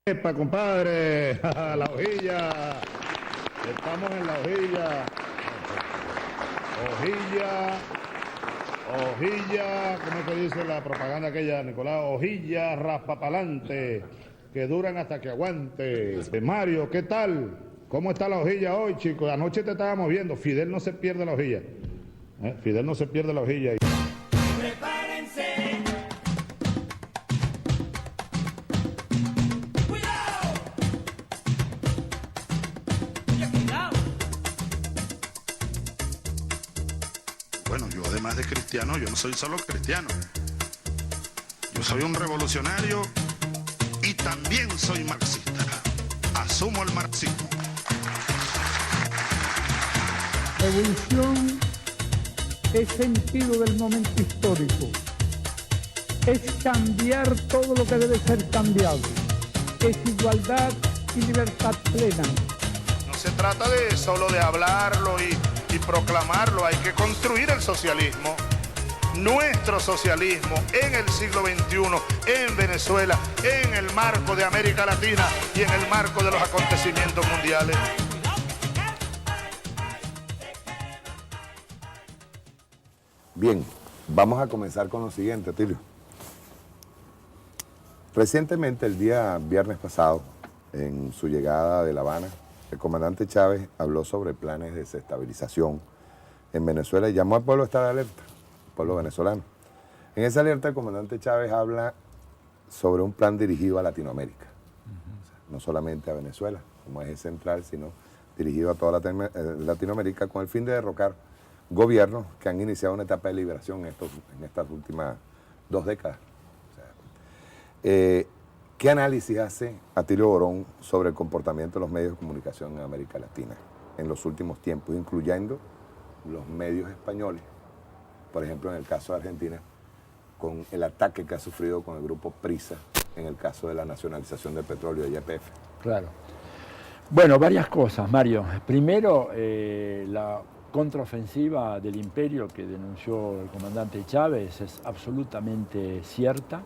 Epa, compadre, la hojilla, estamos en la hojilla, hojilla, ¿cómo es que dice la propaganda aquella, Nicolás? Hojilla, raspa pa'lante, que duran hasta que aguante. Mario, ¿qué tal? ¿Cómo está la hojilla hoy, chicos? Anoche te estábamos viendo, Fidel no se pierde la hojilla, Fidel no se pierde la hojilla. Bueno, yo además de cristiano, yo no soy solo cristiano. Yo soy un revolucionario y también soy marxista. Asumo el marxismo. Revolución es sentido del momento histórico. Es cambiar todo lo que debe ser cambiado. Es igualdad y libertad plena. No se trata de solo de hablarlo y proclamarlo, hay que construir el socialismo, nuestro socialismo en el siglo XXI, en Venezuela, en el marco de América Latina y en el marco de los acontecimientos mundiales. Bien, vamos a comenzar con lo siguiente, Tilio. Recientemente, el día viernes pasado, en su llegada de La Habana, el comandante Chávez habló sobre planes de desestabilización en Venezuela y llamó al pueblo a estar alerta, el pueblo venezolano. En esa alerta el comandante Chávez habla sobre un plan dirigido a Latinoamérica, o sea, no solamente a Venezuela como eje central, sino dirigido a toda Latinoamérica con el fin de derrocar gobiernos que han iniciado una etapa de liberación en estas últimas 2 décadas. O sea, ¿qué análisis hace Atilio Borón sobre el comportamiento de los medios de comunicación en América Latina en los últimos tiempos, incluyendo los medios españoles, por ejemplo en el caso de Argentina, con el ataque que ha sufrido con el grupo Prisa en el caso de la nacionalización del petróleo de YPF? Claro. Bueno, varias cosas, Mario. Primero, la contraofensiva del imperio que denunció el comandante Chávez es absolutamente cierta.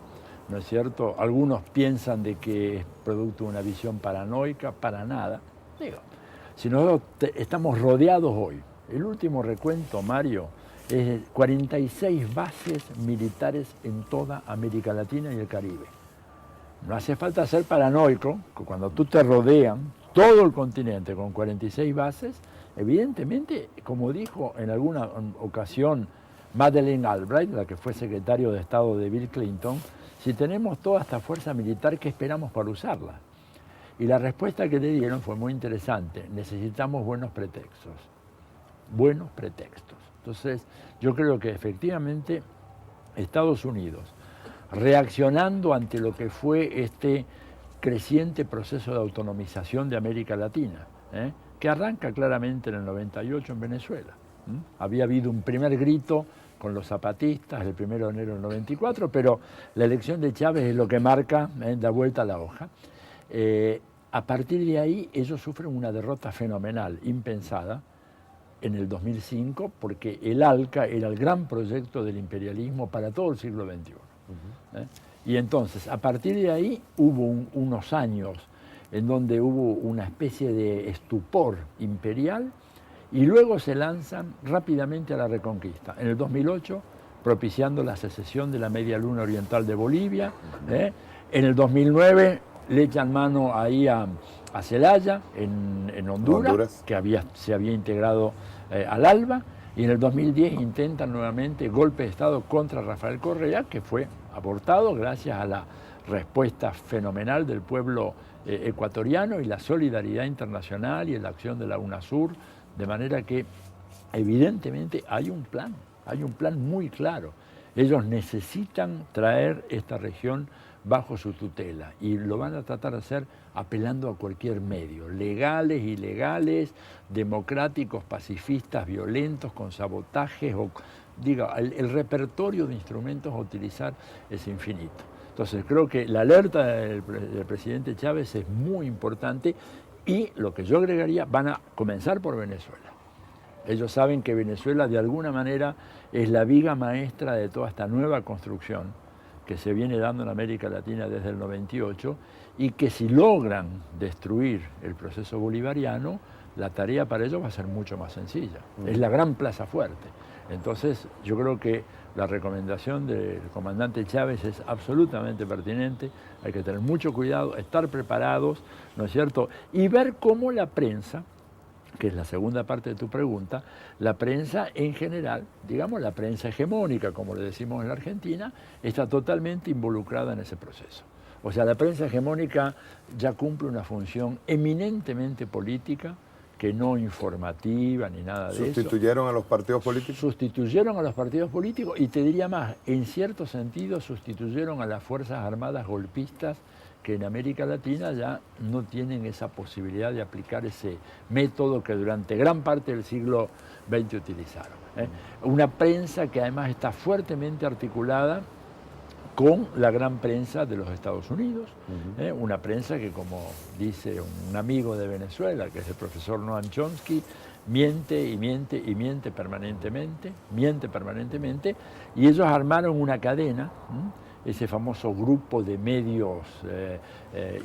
¿No es cierto? Algunos piensan de que es producto de una visión paranoica, para nada. Digo, si nosotros estamos rodeados hoy, el último recuento, Mario, es de 46 bases militares en toda América Latina y el Caribe. No hace falta ser paranoico, que cuando tú te rodean todo el continente con 46 bases, evidentemente, como dijo en alguna ocasión Madeleine Albright, la que fue secretario de Estado de Bill Clinton, si tenemos toda esta fuerza militar, ¿qué esperamos para usarla? Y la respuesta que le dieron fue muy interesante. Necesitamos buenos pretextos. Buenos pretextos. Entonces, yo creo que efectivamente Estados Unidos, reaccionando ante lo que fue este creciente proceso de autonomización de América Latina, que arranca claramente en el 98 en Venezuela. Había habido un primer grito con los zapatistas el 1 de enero del 94, pero la elección de Chávez es lo que marca, da vuelta a la hoja. A partir de ahí ellos sufren una derrota fenomenal, impensada, en el 2005, porque el ALCA era el gran proyecto del imperialismo para todo el siglo XXI. Y entonces, a partir de ahí hubo unos años en donde hubo una especie de estupor imperial, y luego se lanzan rápidamente a la reconquista. En el 2008, propiciando la secesión de la Media Luna Oriental de Bolivia. En el 2009 le echan mano ahí a Zelaya, en Honduras, que se había integrado al ALBA. Y en el 2010 intentan nuevamente golpe de Estado contra Rafael Correa, que fue abortado gracias a la respuesta fenomenal del pueblo ecuatoriano y la solidaridad internacional y la acción de la UNASUR. De manera que, evidentemente, hay un plan muy claro. Ellos necesitan traer esta región bajo su tutela y lo van a tratar de hacer apelando a cualquier medio, legales, ilegales, democráticos, pacifistas, violentos, con sabotajes, el repertorio de instrumentos a utilizar es infinito. Entonces, creo que la alerta del presidente Chávez es muy importante. Y lo que yo agregaría, van a comenzar por Venezuela. Ellos saben que Venezuela de alguna manera es la viga maestra de toda esta nueva construcción que se viene dando en América Latina desde el 98 y que si logran destruir el proceso bolivariano, la tarea para ellos va a ser mucho más sencilla. Es la gran plaza fuerte. Entonces, yo creo que la recomendación del comandante Chávez es absolutamente pertinente. Hay que tener mucho cuidado, estar preparados, ¿no es cierto? Y ver cómo la prensa, que es la segunda parte de tu pregunta, la prensa en general, digamos la prensa hegemónica, como le decimos en la Argentina, está totalmente involucrada en ese proceso. O sea, la prensa hegemónica ya cumple una función eminentemente política, que no informativa ni nada de eso. ¿Sustituyeron a los partidos políticos? Sustituyeron a los partidos políticos y te diría más, en cierto sentido sustituyeron a las Fuerzas Armadas golpistas que en América Latina ya no tienen esa posibilidad de aplicar ese método que durante gran parte del siglo XX utilizaron. Una prensa que además está fuertemente articulada con la gran prensa de los Estados Unidos, una prensa que, como dice un amigo de Venezuela, que es el profesor Noam Chomsky, miente y miente y miente permanentemente, y ellos armaron una cadena, ese famoso grupo de medios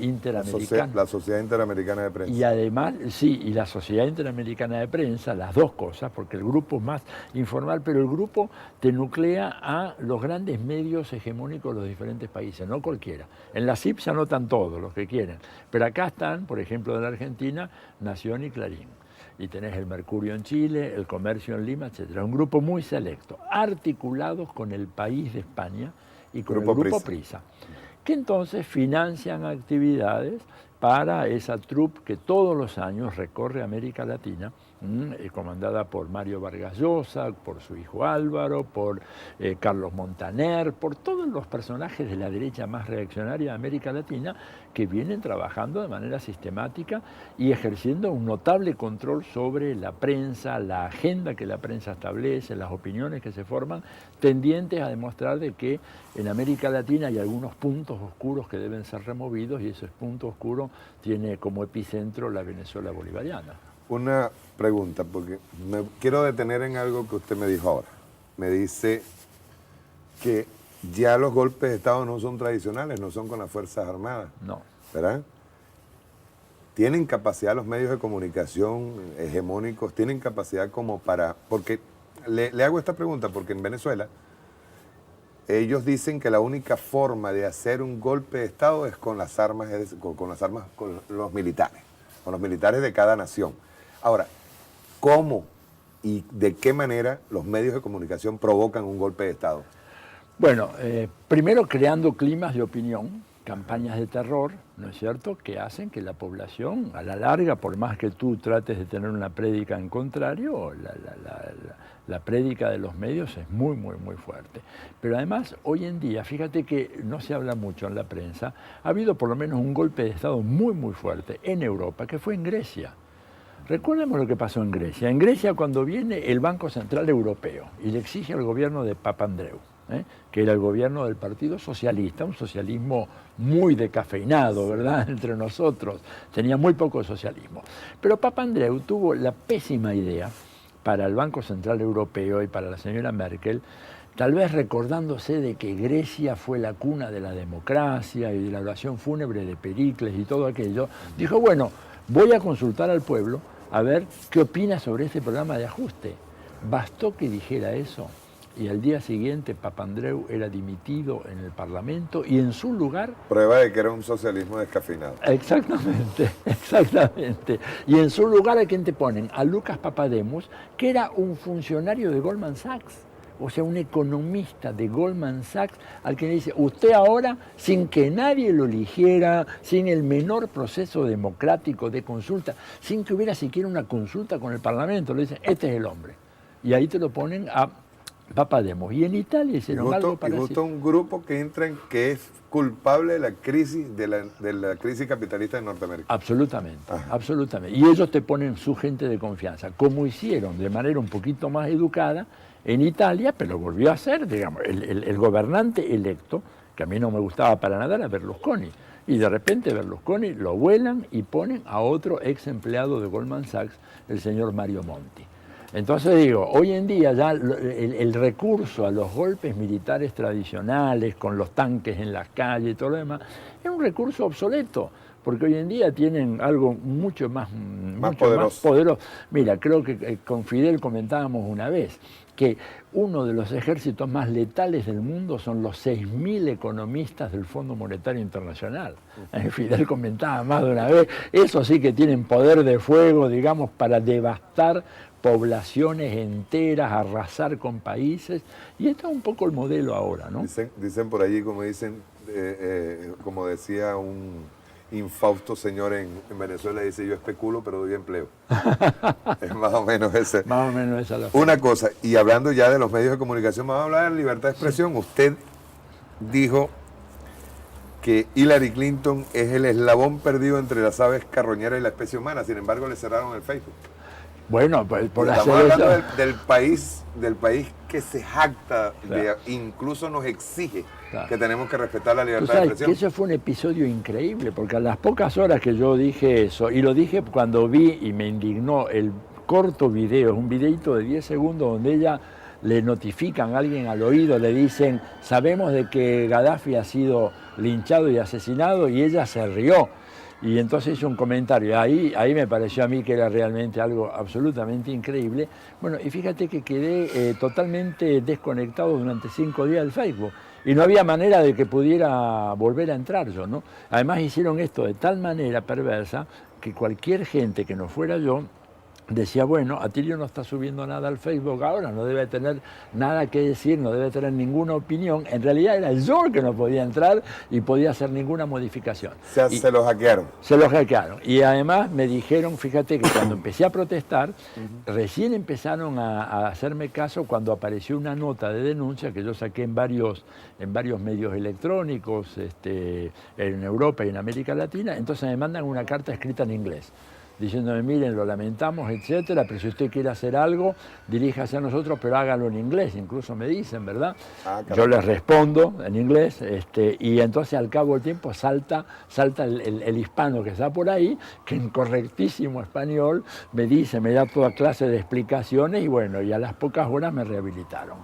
interamericanos. La Sociedad Interamericana de Prensa. Y además, sí, y la Sociedad Interamericana de Prensa, las dos cosas, porque el grupo es más informal, pero el grupo te nuclea a los grandes medios hegemónicos de los diferentes países, no cualquiera. En la CIP se anotan todos los que quieren, pero acá están, por ejemplo, de la Argentina, Nación y Clarín. Y tenés el Mercurio en Chile, el Comercio en Lima, etc. Un grupo muy selecto, articulados con el País de España y con el Grupo Prisa, que entonces financian actividades para esa troupe que todos los años recorre América Latina, comandada por Mario Vargas Llosa, por su hijo Álvaro, por Carlos Montaner, por todos los personajes de la derecha más reaccionaria de América Latina que vienen trabajando de manera sistemática y ejerciendo un notable control sobre la prensa, la agenda que la prensa establece, las opiniones que se forman, tendientes a demostrar de que en América Latina hay algunos puntos oscuros que deben ser removidos y ese punto oscuro tiene como epicentro la Venezuela bolivariana. Una pregunta, porque me quiero detener en algo que usted me dijo ahora. Me dice que ya los golpes de Estado no son tradicionales, no son con las Fuerzas Armadas. No. ¿Verdad? ¿Tienen capacidad los medios de comunicación hegemónicos? ¿Tienen capacidad como para...? Porque le hago esta pregunta porque en Venezuela ellos dicen que la única forma de hacer un golpe de Estado es con las armas, con los militares de cada nación. Ahora, ¿cómo y de qué manera los medios de comunicación provocan un golpe de Estado? Bueno, primero creando climas de opinión, campañas de terror, ¿no es cierto?, que hacen que la población, a la larga, por más que tú trates de tener una prédica en contrario, la prédica de los medios es muy, muy, muy fuerte. Pero además, hoy en día, fíjate que no se habla mucho en la prensa, ha habido por lo menos un golpe de Estado muy, muy fuerte en Europa, que fue en Grecia. Recuérdame lo que pasó en Grecia. En Grecia, cuando viene el Banco Central Europeo y le exige al gobierno de Papandreou, que era el gobierno del Partido Socialista, un socialismo muy decafeinado, ¿verdad?, entre nosotros, tenía muy poco socialismo. Pero Papandreou tuvo la pésima idea para el Banco Central Europeo y para la señora Merkel, tal vez recordándose de que Grecia fue la cuna de la democracia y de la oración fúnebre de Pericles y todo aquello, dijo, bueno, voy a consultar al pueblo a ver qué opina sobre este programa de ajuste. Bastó que dijera eso y al día siguiente Papandreou era dimitido en el Parlamento y en su lugar... Prueba de que era un socialismo descafeinado. Exactamente, exactamente. Y en su lugar, ¿a quién te ponen? A Lucas Papademos, que era un funcionario de Goldman Sachs, o sea, un economista de Goldman Sachs, al que le dice, usted ahora, sin que nadie lo eligiera, sin el menor proceso democrático de consulta, sin que hubiera siquiera una consulta con el Parlamento, le dicen, este es el hombre. Y ahí te lo ponen a Papademos. Y en Italia hicieron algo parecido. Y justo un grupo que entra en que es culpable de la crisis de la crisis capitalista de Norteamérica. Absolutamente, absolutamente. Y ellos te ponen su gente de confianza, como hicieron de manera un poquito más educada en Italia, pero volvió a ser, digamos, el gobernante electo, que a mí no me gustaba para nada, era Berlusconi. Y de repente Berlusconi lo vuelan y ponen a otro ex empleado de Goldman Sachs, el señor Mario Monti. Entonces digo, hoy en día ya el recurso a los golpes militares tradicionales, con los tanques en las calles y todo lo demás, es un recurso obsoleto, porque hoy en día tienen algo mucho más poderoso. Mira, creo que con Fidel comentábamos una vez que uno de los ejércitos más letales del mundo son los 6.000 economistas del Fondo Monetario Internacional. Fidel comentaba más de una vez, eso sí que tienen poder de fuego, digamos, para devastar poblaciones enteras, arrasar con países, y este es un poco el modelo ahora, ¿no? Dicen por allí, como decía un infausto señor en Venezuela, dice: yo especulo pero doy empleo. Es más o menos ese. Más o menos esa la Una cosa, y hablando ya de los medios de comunicación, vamos a hablar de libertad de expresión. Sí. Usted dijo que Hillary Clinton es el eslabón perdido entre las aves carroñeras y la especie humana, sin embargo le cerraron el Facebook. Bueno, pues por estamos hablando del país que se jacta, claro, incluso nos exige, claro, que tenemos que respetar la libertad de expresión. Que ese fue un episodio increíble, porque a las pocas horas que yo dije eso, y lo dije cuando vi y me indignó el corto video, es un videito de 10 segundos donde ella le notifican a alguien al oído, le dicen: sabemos de que Gaddafi ha sido linchado y asesinado, y ella se rió. Y entonces hizo un comentario, ahí me pareció a mí que era realmente algo absolutamente increíble. Bueno, y fíjate que quedé totalmente desconectado durante 5 días del Facebook, y no había manera de que pudiera volver a entrar yo, ¿no? Además hicieron esto de tal manera perversa que cualquier gente que no fuera yo decía: bueno, Atilio no está subiendo nada al Facebook ahora, no debe tener nada que decir, no debe tener ninguna opinión. En realidad era yo el que no podía entrar y podía hacer ninguna modificación. Se lo hackearon. Se lo hackearon. Y además me dijeron, fíjate que cuando empecé a protestar, recién empezaron a hacerme caso cuando apareció una nota de denuncia que yo saqué en varios medios electrónicos, en Europa y en América Latina. Entonces me mandan una carta escrita en inglés, diciéndome: miren, lo lamentamos, etcétera, pero si usted quiere hacer algo, diríjase a nosotros, pero hágalo en inglés, incluso me dicen, ¿verdad? Yo les respondo en inglés, y entonces al cabo del tiempo salta el hispano que está por ahí, que en correctísimo español me dice, me da toda clase de explicaciones, y bueno, y a las pocas horas me rehabilitaron.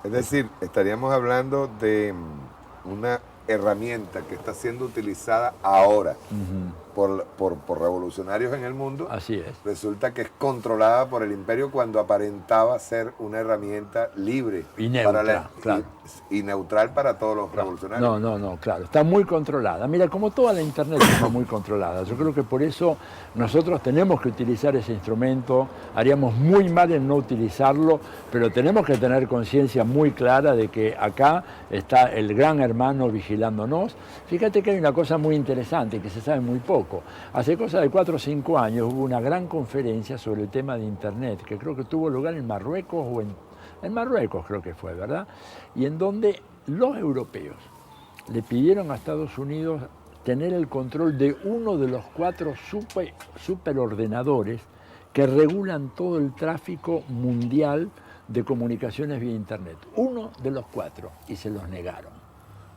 Es decir, estaríamos hablando de una herramienta que está siendo utilizada ahora por revolucionarios en el mundo. Así es. Resulta que es controlada por el imperio cuando aparentaba ser una herramienta libre y neutra, claro, y neutral para todos los revolucionarios. No, claro, está muy controlada. Mira, como toda la internet está muy controlada. Yo creo que por eso nosotros tenemos que utilizar ese instrumento. Haríamos muy mal en no utilizarlo, pero tenemos que tener conciencia muy clara de que acá está el gran hermano vigilándonos. Fíjate que hay una cosa muy interesante que se sabe muy poco. Hace cosa de 4 o 5 años hubo una gran conferencia sobre el tema de internet, que creo que tuvo lugar en Marruecos, o en Marruecos creo que fue, ¿verdad? Y en donde los europeos le pidieron a Estados Unidos tener el control de uno de los 4 superordenadores que regulan todo el tráfico mundial de comunicaciones vía internet. Uno de los 4, y se los negaron.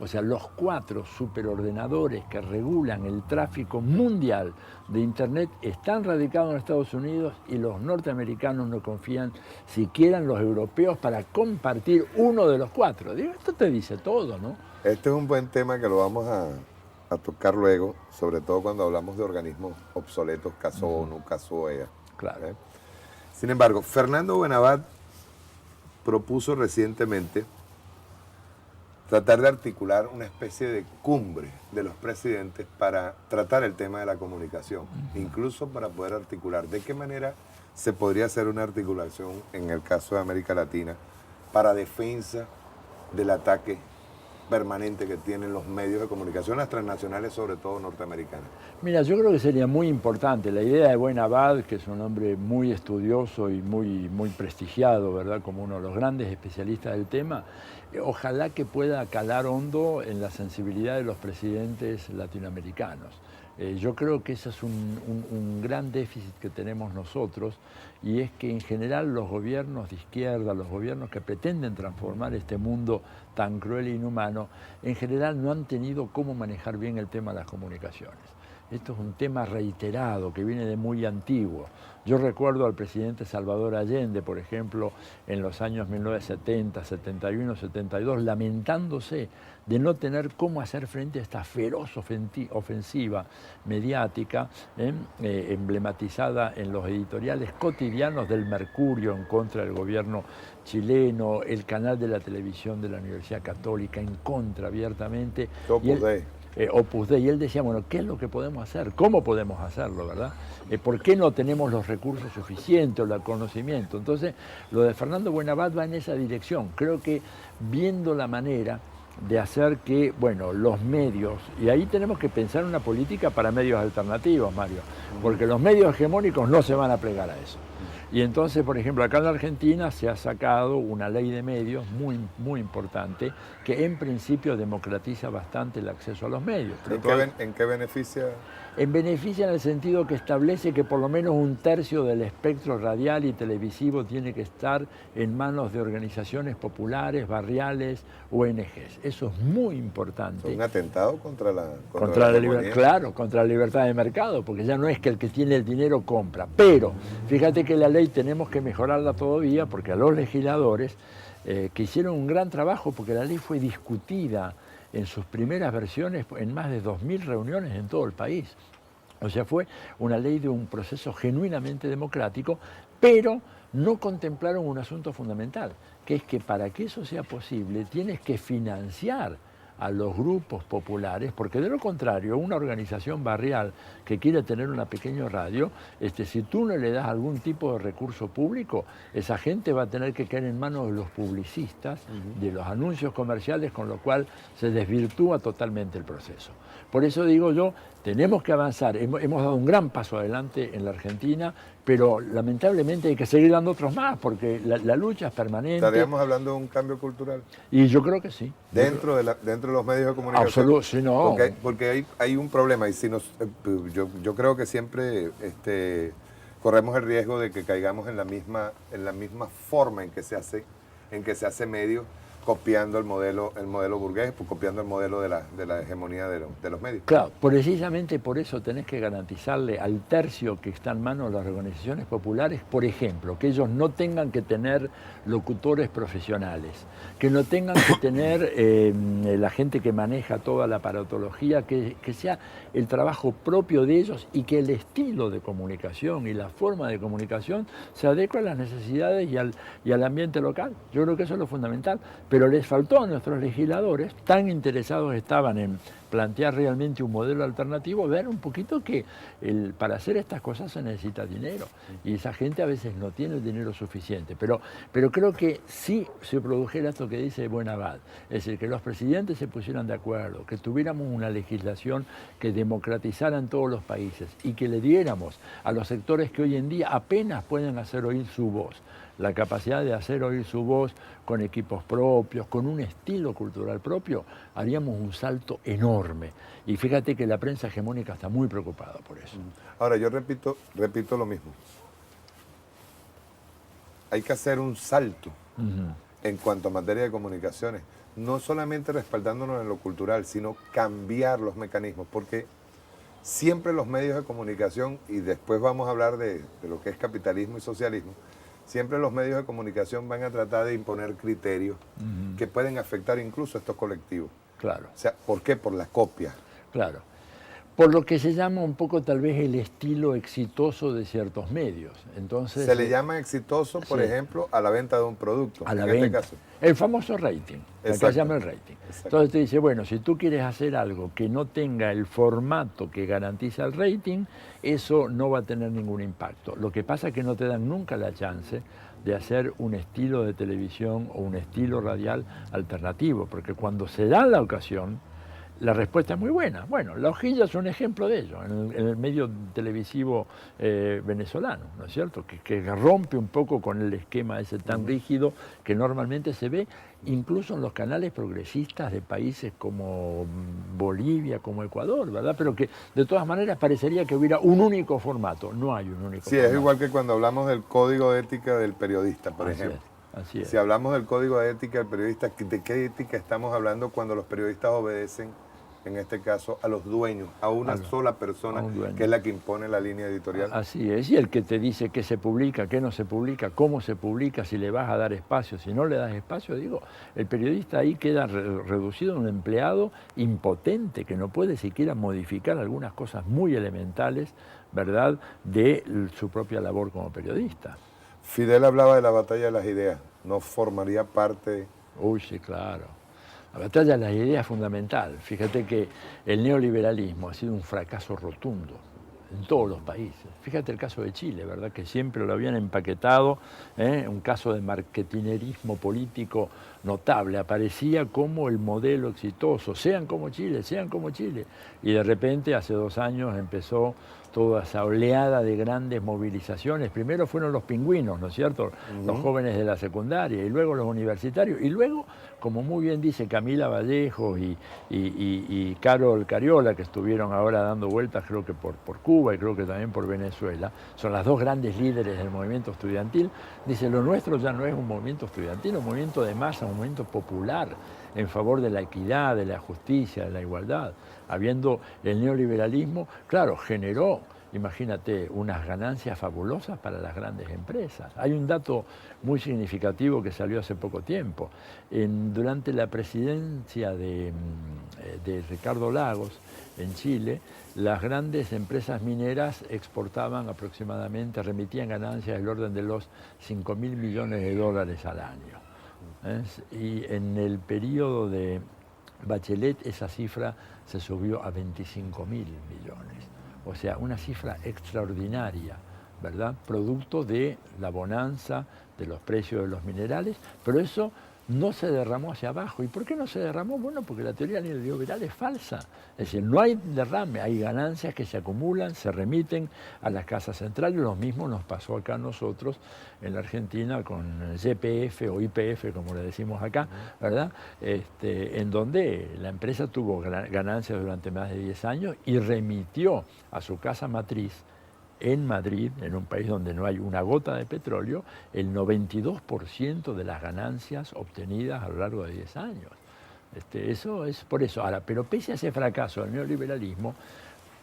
O sea, los 4 superordenadores que regulan el tráfico mundial de internet están radicados en Estados Unidos, y los norteamericanos no confían siquiera en los europeos para compartir uno de los 4. Digo, esto te dice todo, ¿no? Este es un buen tema que lo vamos a tocar luego, sobre todo cuando hablamos de organismos obsoletos, caso ONU, caso OEA. Claro. Sin embargo, Fernando Buenabad propuso recientemente tratar de articular una especie de cumbre de los presidentes para tratar el tema de la comunicación, incluso para poder articular de qué manera se podría hacer una articulación en el caso de América Latina para defensa del ataque permanente que tienen los medios de comunicación, las transnacionales, sobre todo norteamericanas. Mira, yo creo que sería muy importante la idea de Buenabad, que es un hombre muy estudioso y muy prestigiado, ¿verdad?, como uno de los grandes especialistas del tema. Ojalá que pueda calar hondo en la sensibilidad de los presidentes latinoamericanos. Yo creo que ese es un gran déficit que tenemos nosotros, y es que en general los gobiernos de izquierda, los gobiernos que pretenden transformar este mundo tan cruel e inhumano, en general no han tenido cómo manejar bien el tema de las comunicaciones. Esto es un tema reiterado que viene de muy antiguo. Yo recuerdo al presidente Salvador Allende, por ejemplo, en los años 1970, 71, 72, lamentándose de no tener cómo hacer frente a esta feroz ofensiva mediática, emblematizada en los editoriales cotidianos del Mercurio en contra del gobierno chileno, el canal de la televisión de la Universidad Católica en contra abiertamente. Opus Dei, y él decía, bueno, ¿qué es lo que podemos hacer? ¿Cómo podemos hacerlo, verdad? ¿Por qué no tenemos los recursos suficientes o el conocimiento? Entonces, lo de Fernando Buenabad va en esa dirección. Creo que viendo la manera de hacer que, bueno, los medios, y ahí tenemos que pensar una política para medios alternativos, Mario, porque los medios hegemónicos no se van a plegar a eso. Y entonces, por ejemplo, acá en la Argentina se ha sacado una ley de medios muy importante que en principio democratiza bastante el acceso a los medios. ¿En qué beneficia? Beneficia en el sentido que establece que por lo menos 1/3 del espectro radial y televisivo tiene que estar en manos de organizaciones populares, barriales, ONGs. Eso es muy importante. Un atentado contra la libertad, claro, contra la libertad de mercado, porque ya no es que el que tiene el dinero compra. Pero fíjate que la ley tenemos que mejorarla todavía, porque a los legisladores que hicieron un gran trabajo, porque la ley fue discutida en sus primeras versiones en más de 2000 reuniones en todo el país. O sea, fue una ley de un proceso genuinamente democrático, pero no contemplaron un asunto fundamental, que es que para que eso sea posible tienes que financiar a los grupos populares, porque de lo contrario, una organización barrial que quiere tener una pequeña radio, si tú no le das algún tipo de recurso público, esa gente va a tener que caer en manos de los publicistas, de los anuncios comerciales, con lo cual se desvirtúa totalmente el proceso. Por eso digo yo, tenemos que avanzar. Hemos dado un gran paso adelante en la Argentina, pero lamentablemente hay que seguir dando otros más, porque la lucha es permanente. ¿Estaríamos hablando de un cambio cultural? Y yo creo que sí. ¿Dentro de los medios de comunicación? Absolutamente, sí, no. Porque hay un problema, y yo creo que siempre corremos el riesgo de que caigamos en la misma forma en que se hace medio, copiando el modelo burgués, copiando el modelo de la hegemonía de los medios. Claro, precisamente por eso tenés que garantizarle al 1/3 que está en manos de las organizaciones populares, por ejemplo, que ellos no tengan que tener locutores profesionales, que no tengan que tener la gente que maneja toda la aparatología, que sea el trabajo propio de ellos y que el estilo de comunicación y la forma de comunicación se adecue a las necesidades y al ambiente local. Yo creo que eso es lo fundamental. Pero les faltó a nuestros legisladores, tan interesados estaban en plantear realmente un modelo alternativo, ver un poquito que para hacer estas cosas se necesita dinero. Y esa gente a veces no tiene el dinero suficiente. Pero creo que si se produjera esto que dice Buenabad, es decir, que los presidentes se pusieran de acuerdo, que tuviéramos una legislación que democratizara en todos los países y que le diéramos a los sectores que hoy en día apenas pueden hacer oír su voz, la capacidad de hacer oír su voz con equipos propios, con un estilo cultural propio, haríamos un salto enorme. Y fíjate que la prensa hegemónica está muy preocupada por eso. Ahora, yo repito lo mismo. Hay que hacer un salto en cuanto a materia de comunicaciones, no solamente respaldándonos en lo cultural, sino cambiar los mecanismos, porque siempre los medios de comunicación, y después vamos a hablar de lo que es capitalismo y socialismo, siempre los medios de comunicación van a tratar de imponer criterios que pueden afectar incluso a estos colectivos. Claro. O sea, ¿por qué? Por la copia. Claro. Por lo que se llama un poco tal vez el estilo exitoso de ciertos medios. Entonces, se le llama exitoso, por ejemplo, a la venta de un producto. A la venta. Este caso. El famoso rating. Acá se llama el rating. Exacto. Entonces te dice, bueno, si tú quieres hacer algo que no tenga el formato que garantiza el rating, eso no va a tener ningún impacto. Lo que pasa es que no te dan nunca la chance de hacer un estilo de televisión o un estilo radial alternativo, porque cuando se da la ocasión, la respuesta es muy buena. Bueno, La Hojilla es un ejemplo de ello, en el medio televisivo venezolano, ¿no es cierto? Que rompe un poco con el esquema ese tan rígido que normalmente se ve incluso en los canales progresistas de países como Bolivia, como Ecuador, ¿verdad? Pero que de todas maneras parecería que hubiera un único formato. No hay un único formato. Sí, es igual que cuando hablamos del código de ética del periodista, por ejemplo. Así es. Si hablamos del código de ética del periodista, ¿de qué ética estamos hablando cuando los periodistas obedecen en este caso, a los dueños, a una sola persona dueño, que es la que impone la línea editorial. Así es, y el que te dice qué se publica, qué no se publica, cómo se publica, si le vas a dar espacio, si no le das espacio, digo, el periodista ahí queda reducido a un empleado impotente que no puede siquiera modificar algunas cosas muy elementales, ¿verdad?, de su propia labor como periodista. Fidel hablaba de la batalla de las ideas, ¿no formaría parte? Uy, sí, claro. La batalla de las ideas es fundamental. Fíjate que el neoliberalismo ha sido un fracaso rotundo en todos los países. Fíjate el caso de Chile, ¿verdad?, que siempre lo habían empaquetado, un caso de marketinerismo político notable. Aparecía como el modelo exitoso, sean como Chile, sean como Chile. Y de repente, hace 2 años, empezó toda esa oleada de grandes movilizaciones. Primero fueron los pingüinos, ¿no es cierto?, los jóvenes de la secundaria, y luego los universitarios, y luego, como muy bien dice Camila Vallejo y Carol Cariola, que estuvieron ahora dando vueltas, creo que por Cuba y creo que también por Venezuela, son las 2 grandes líderes del movimiento estudiantil. Dice, lo nuestro ya no es un movimiento estudiantil, un movimiento de masa, un movimiento popular en favor de la equidad, de la justicia, de la igualdad. Habiendo el neoliberalismo, claro, generó, imagínate, unas ganancias fabulosas para las grandes empresas. Hay un dato muy significativo que salió hace poco tiempo. Durante la presidencia de Ricardo Lagos en Chile, las grandes empresas mineras exportaban aproximadamente, remitían ganancias del orden de los 5.000 millones de dólares al año. Y en el periodo de Bachelet esa cifra se subió a 25.000 millones. O sea, una cifra extraordinaria, ¿verdad?, producto de la bonanza de los precios de los minerales, pero eso no se derramó hacia abajo. ¿Y por qué no se derramó? Bueno, porque la teoría neoliberal es falsa. Es decir, no hay derrame, hay ganancias que se acumulan, se remiten a las casas centrales. Lo mismo nos pasó acá a nosotros en la Argentina con YPF o YPF, como le decimos acá, ¿verdad?, en donde la empresa tuvo ganancias durante más de 10 años y remitió a su casa matriz en Madrid, en un país donde no hay una gota de petróleo, el 92% de las ganancias obtenidas a lo largo de 10 años. Eso es por eso. Ahora, pero pese a ese fracaso del neoliberalismo,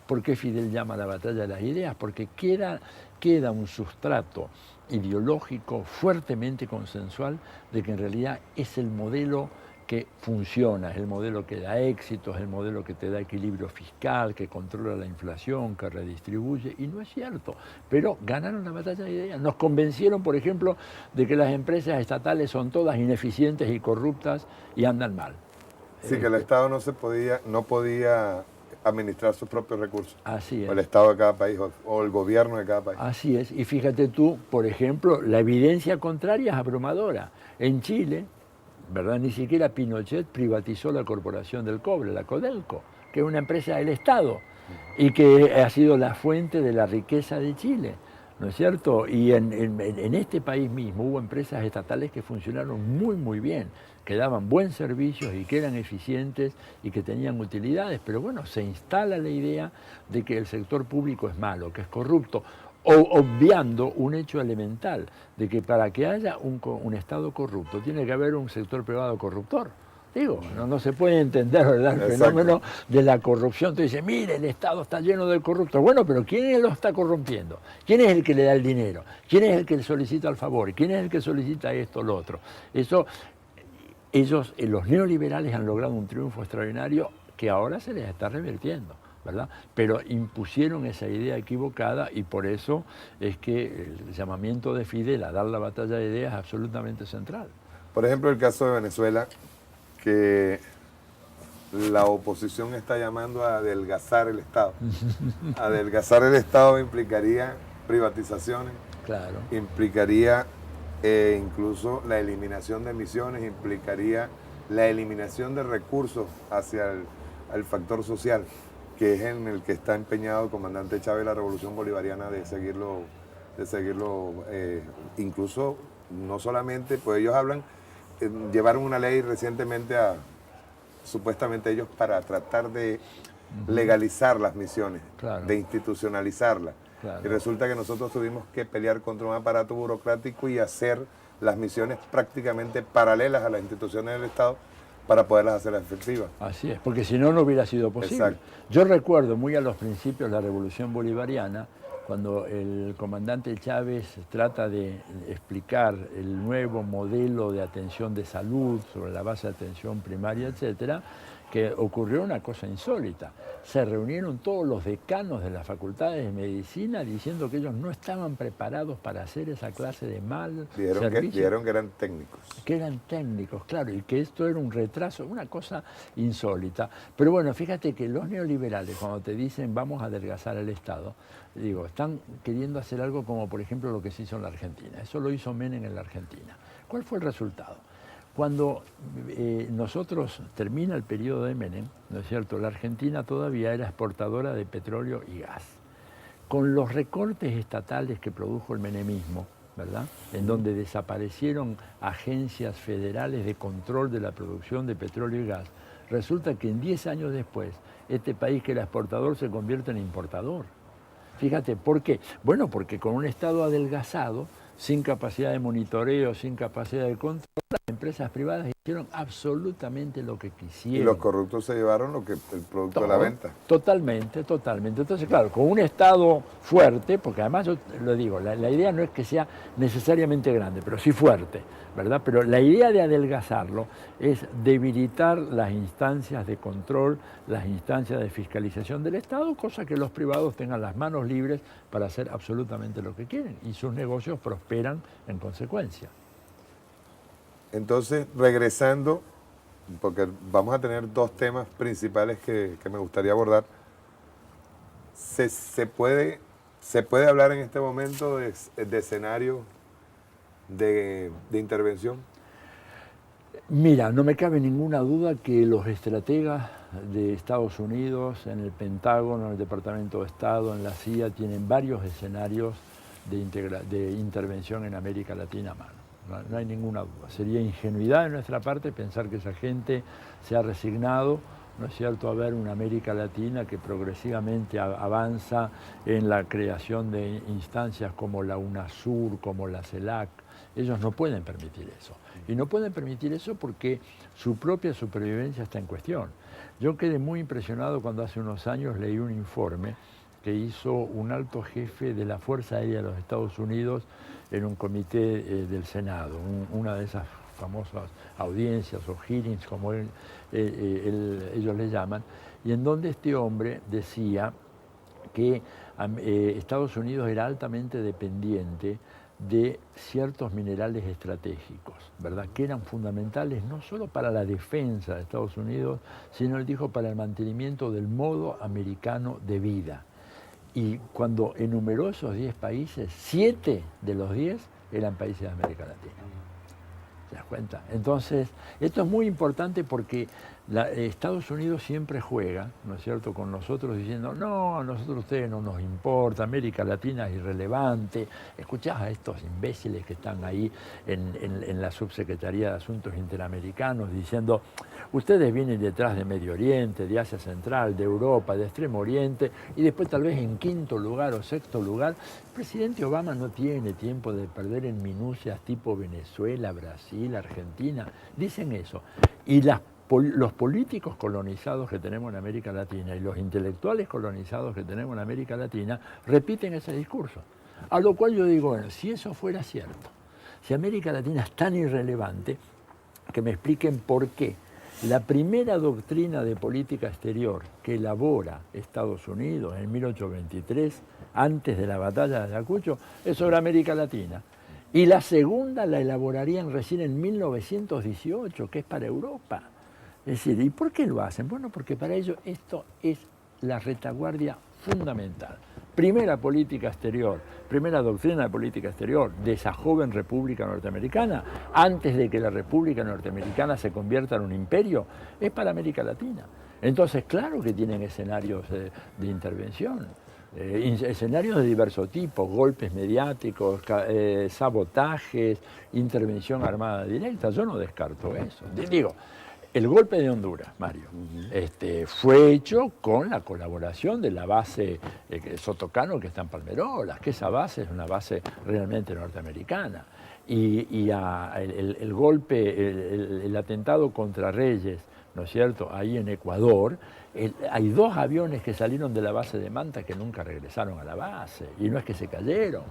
¿por qué Fidel llama la batalla de las ideas? Porque queda un sustrato ideológico fuertemente consensual de que en realidad es el modelo que funciona, es el modelo que da éxito, es el modelo que te da equilibrio fiscal, que controla la inflación, que redistribuye, y no es cierto. Pero ganaron la batalla de ideas. Nos convencieron, por ejemplo, de que las empresas estatales son todas ineficientes y corruptas y andan mal. Sí, que el Estado no podía administrar sus propios recursos. Así es. O el Estado de cada país, o el gobierno de cada país. Así es. Y fíjate tú, por ejemplo, la evidencia contraria es abrumadora. En Chile, ¿verdad?, ni siquiera Pinochet privatizó la Corporación del Cobre, la Codelco, que es una empresa del Estado y que ha sido la fuente de la riqueza de Chile, ¿no es cierto? Y en este país mismo hubo empresas estatales que funcionaron muy, muy bien, que daban buen servicio y que eran eficientes y que tenían utilidades, pero bueno, se instala la idea de que el sector público es malo, que es corrupto, obviando un hecho elemental, de que para que haya un Estado corrupto tiene que haber un sector privado corruptor. Digo, no se puede entender, ¿verdad?, el fenómeno de la corrupción. Tú dices, mire, el Estado está lleno de corruptos. Bueno, pero ¿quién lo está corrompiendo? ¿Quién es el que le da el dinero? ¿Quién es el que solicita el favor? ¿Quién es el que solicita esto o lo otro? Los neoliberales han logrado un triunfo extraordinario que ahora se les está revirtiendo, ¿verdad? Pero impusieron esa idea equivocada y por eso es que el llamamiento de Fidel a dar la batalla de ideas es absolutamente central. Por ejemplo, el caso de Venezuela, que la oposición está llamando a adelgazar el Estado. Adelgazar el Estado implicaría privatizaciones, claro, implicaría incluso la eliminación de emisiones, implicaría la eliminación de recursos hacia el factor social, que es en el que está empeñado el comandante Chávez, la revolución bolivariana, de seguirlo, incluso no solamente, pues ellos hablan, llevaron una ley recientemente supuestamente ellos para tratar de legalizar las misiones, claro, de institucionalizarlas. claro. Y resulta que nosotros tuvimos que pelear contra un aparato burocrático y hacer las misiones prácticamente paralelas a las instituciones del Estado, para poderlas hacer efectivas. Así es, porque si no, no hubiera sido posible. Exacto. Yo recuerdo muy a los principios de la Revolución Bolivariana, cuando el comandante Chávez trata de explicar el nuevo modelo de atención de salud sobre la base de atención primaria, etcétera, que ocurrió una cosa insólita. Se reunieron todos los decanos de las facultades de medicina diciendo que ellos no estaban preparados para hacer esa clase de mal servicio. Dijeron que eran técnicos. Que eran técnicos, claro, y que esto era un retraso, una cosa insólita. Pero bueno, fíjate que los neoliberales, cuando te dicen vamos a adelgazar el Estado, digo, están queriendo hacer algo como, por ejemplo, lo que se hizo en la Argentina. Eso lo hizo Menem en la Argentina. ¿Cuál fue el resultado? Cuando nosotros termina el periodo de Menem, ¿no es cierto?, la Argentina todavía era exportadora de petróleo y gas. Con los recortes estatales que produjo el menemismo, ¿verdad?, en donde desaparecieron agencias federales de control de la producción de petróleo y gas, resulta que en 10 años después, este país que era exportador se convierte en importador. Fíjate, ¿por qué? Bueno, porque con un Estado adelgazado, sin capacidad de monitoreo, sin capacidad de control, las empresas privadas hicieron absolutamente lo que quisieron. Y los corruptos se llevaron el producto de la venta. Totalmente, totalmente. Entonces, claro, con un Estado fuerte, porque además yo lo digo, la idea no es que sea necesariamente grande, pero sí fuerte, ¿verdad? Pero la idea de adelgazarlo es debilitar las instancias de control, las instancias de fiscalización del Estado, cosa que los privados tengan las manos libres para hacer absolutamente lo que quieren y sus negocios prosperan en consecuencia. Entonces, regresando, porque vamos a tener dos temas principales que me gustaría abordar. ¿Se puede hablar en este momento de escenario de intervención? Mira, no me cabe ninguna duda que los estrategas de Estados Unidos, en el Pentágono, en el Departamento de Estado, en la CIA, tienen varios escenarios de intervención en América Latina a mano. No hay ninguna duda. Sería ingenuidad de nuestra parte pensar que esa gente se ha resignado, ¿no es cierto?, a ver una América Latina que progresivamente avanza en la creación de instancias como la UNASUR, como la CELAC. Ellos no pueden permitir eso. Y no pueden permitir eso porque su propia supervivencia está en cuestión. Yo quedé muy impresionado cuando hace unos años leí un informe que hizo un alto jefe de la Fuerza Aérea de los Estados Unidos en un comité del Senado, una de esas famosas audiencias o hearings, como ellos le llaman, y en donde este hombre decía que Estados Unidos era altamente dependiente de ciertos minerales estratégicos, ¿verdad?, que eran fundamentales no solo para la defensa de Estados Unidos, sino, él dijo, para el mantenimiento del modo americano de vida. Y cuando enumeró esos 10 países, 7 de los 10 eran países de América Latina. ¿Te das cuenta? Entonces, esto es muy importante porque Estados Unidos siempre juega, ¿no es cierto?, con nosotros diciendo, no, a nosotros ustedes no nos importa, América Latina es irrelevante. Escuchás a estos imbéciles que están ahí en la Subsecretaría de Asuntos Interamericanos diciendo, ustedes vienen detrás de Medio Oriente, de Asia Central, de Europa, de Extremo Oriente, y después tal vez en quinto lugar o sexto lugar. El presidente Obama no tiene tiempo de perder en minucias tipo Venezuela, Brasil, Argentina. Dicen eso. Y los políticos colonizados que tenemos en América Latina y los intelectuales colonizados que tenemos en América Latina repiten ese discurso. A lo cual yo digo, bueno, si eso fuera cierto, si América Latina es tan irrelevante, que me expliquen por qué la primera doctrina de política exterior que elabora Estados Unidos en 1823, antes de la batalla de Ayacucho, es sobre América Latina. Y la segunda la elaborarían recién en 1918, que es para Europa. Es decir, ¿y por qué lo hacen? Bueno, porque para ellos esto es la retaguardia fundamental. Primera política exterior, primera doctrina de política exterior de esa joven República Norteamericana, antes de que la República Norteamericana se convierta en un imperio, es para América Latina. Entonces, claro que tienen escenarios de intervención, escenarios de diverso tipo, golpes mediáticos, sabotajes, intervención armada directa. Yo no descarto eso. Digo, el golpe de Honduras, Mario, fue hecho con la colaboración de la base Sotocano que está en Palmerolas, que esa base es una base realmente norteamericana. el golpe, el atentado contra Reyes, ¿no es cierto?, ahí en Ecuador, hay 2 aviones que salieron de la base de Manta que nunca regresaron a la base, y no es que se cayeron,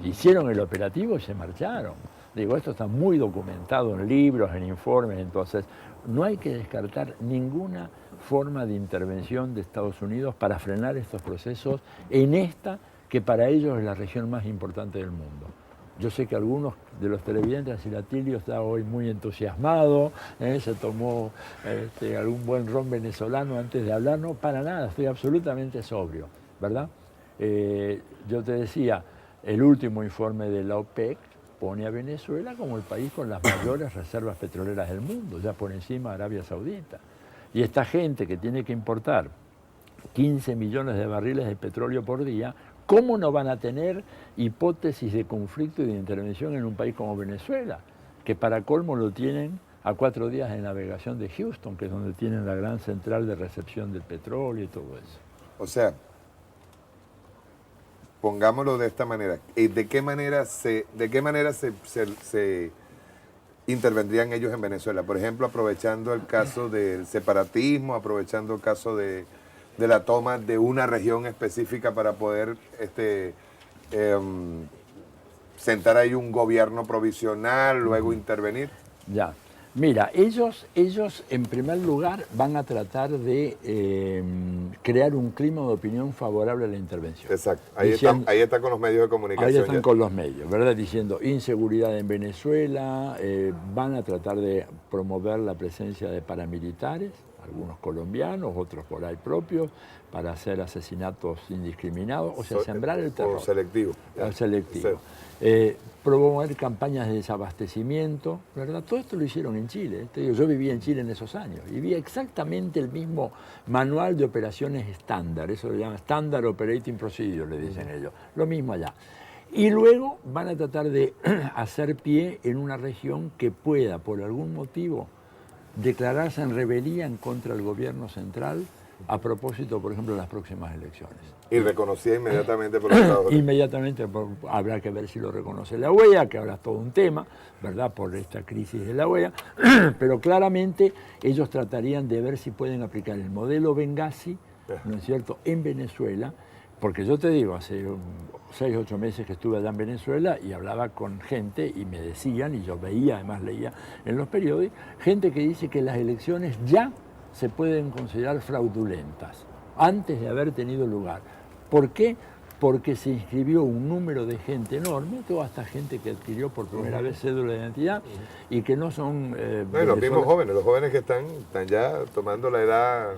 hicieron el operativo y se marcharon. Digo, esto está muy documentado en libros, en informes, entonces no hay que descartar ninguna forma de intervención de Estados Unidos para frenar estos procesos en esta que para ellos es la región más importante del mundo. Yo sé que algunos de los televidentes, Silatilio está hoy muy entusiasmado, se tomó algún buen ron venezolano antes de hablar, no, para nada, estoy absolutamente sobrio, ¿verdad? Yo te decía, el último informe de la OPEC pone a Venezuela como el país con las mayores reservas petroleras del mundo, ya por encima de Arabia Saudita. Y esta gente que tiene que importar 15 millones de barriles de petróleo por día, ¿cómo no van a tener hipótesis de conflicto y de intervención en un país como Venezuela? Que para colmo lo tienen a 4 días de navegación de Houston, que es donde tienen la gran central de recepción del petróleo y todo eso. O sea, pongámoslo de esta manera. ¿De qué manera se intervendrían ellos en Venezuela? Por ejemplo, aprovechando el caso del separatismo, aprovechando el caso de la toma de una región específica para poder sentar ahí un gobierno provisional, luego intervenir. Ya. Mira, ellos en primer lugar van a tratar de crear un clima de opinión favorable a la intervención. Exacto, ahí está con los medios de comunicación. Ahí están con los medios, ¿verdad? Diciendo inseguridad en Venezuela, van a tratar de promover la presencia de paramilitares, algunos colombianos, otros por ahí propios, para hacer asesinatos indiscriminados, o sea, sembrar el terror. O selectivo. Selectivo. Promover campañas de desabastecimiento, ¿verdad? Todo esto lo hicieron en Chile. Te digo, yo viví en Chile en esos años y vi exactamente el mismo manual de operaciones estándar, eso lo llaman Standard Operating Procedure, le dicen ellos, lo mismo allá. Y luego van a tratar de hacer pie en una región que pueda, por algún motivo, declararse en rebelía en contra del gobierno central a propósito, por ejemplo, de las próximas elecciones. Y reconocida inmediatamente por los Estados Unidos. Inmediatamente, habrá que ver si lo reconoce la OEA, que ahora es todo un tema, ¿verdad?, por esta crisis de la OEA, pero claramente ellos tratarían de ver si pueden aplicar el modelo Benghazi, ¿no es cierto?, en Venezuela, porque yo te digo, hace 6 o 8 meses que estuve allá en Venezuela y hablaba con gente y me decían, y yo veía, además leía en los periódicos, gente que dice que las elecciones ya se pueden considerar fraudulentas, antes de haber tenido lugar. ¿Por qué? Porque se inscribió un número de gente enorme, toda esta gente que adquirió por primera vez cédula de identidad y que no son... los mismos jóvenes, los jóvenes que están ya tomando la edad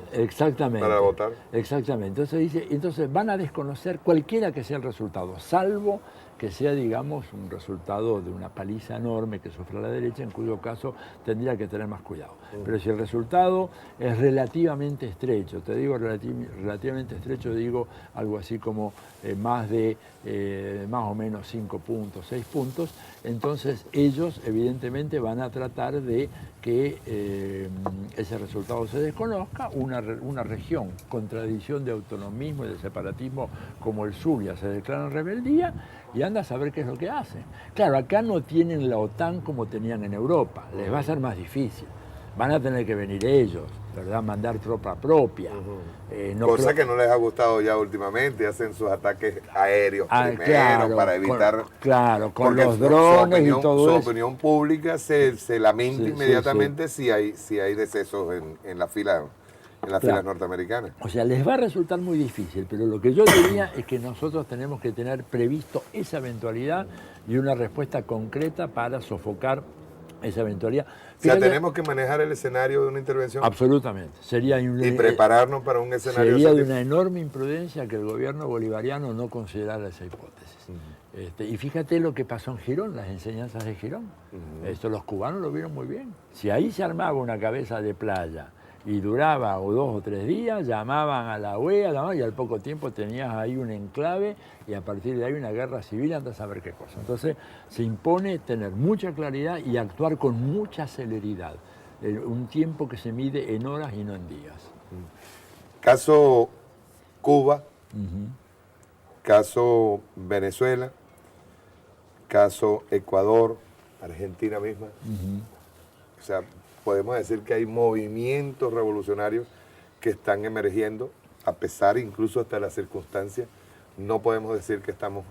para votar. Exactamente. Entonces van a desconocer cualquiera que sea el resultado, salvo que sea, digamos, un resultado de una paliza enorme que sufra la derecha, en cuyo caso tendría que tener más cuidado. Pero si el resultado es relativamente estrecho, te digo relativamente estrecho, digo algo así como más o menos 5 puntos, 6 puntos, entonces ellos evidentemente van a tratar de que ese resultado se desconozca, una región con tradición de autonomismo y de separatismo como el Zulia se declara en rebeldía y anda a saber qué es lo que hacen. Claro, acá no tienen la OTAN como tenían en Europa, les va a ser más difícil. Van a tener que venir ellos, ¿verdad? Mandar tropa propia. Cosa que no les ha gustado ya últimamente, hacen sus ataques aéreos primero, claro, para evitar... Con los drones y todo eso. Su opinión pública se lamenta inmediatamente si hay decesos en la fila. En las filas norteamericanas. O sea, les va a resultar muy difícil, pero lo que yo diría es que nosotros tenemos que tener previsto esa eventualidad y una respuesta concreta para sofocar esa eventualidad. Fíjate, o sea, tenemos que manejar el escenario de una intervención. Absolutamente. Y prepararnos para un escenario. Sería de una enorme imprudencia que el gobierno bolivariano no considerara esa hipótesis. Y fíjate lo que pasó en Girón, las enseñanzas de Girón. Esto los cubanos lo vieron muy bien. Si ahí se armaba una cabeza de playa y duraba 2 o 3 días, llamaban a la OEA y al poco tiempo tenías ahí un enclave y a partir de ahí una guerra civil, andas a saber qué cosa. Entonces se impone tener mucha claridad y actuar con mucha celeridad, un tiempo que se mide en horas y no en días. Caso Cuba, caso Venezuela, caso Ecuador, Argentina misma. O sea, podemos decir que hay movimientos revolucionarios que están emergiendo, a pesar incluso hasta de las circunstancias. No podemos decir que estamos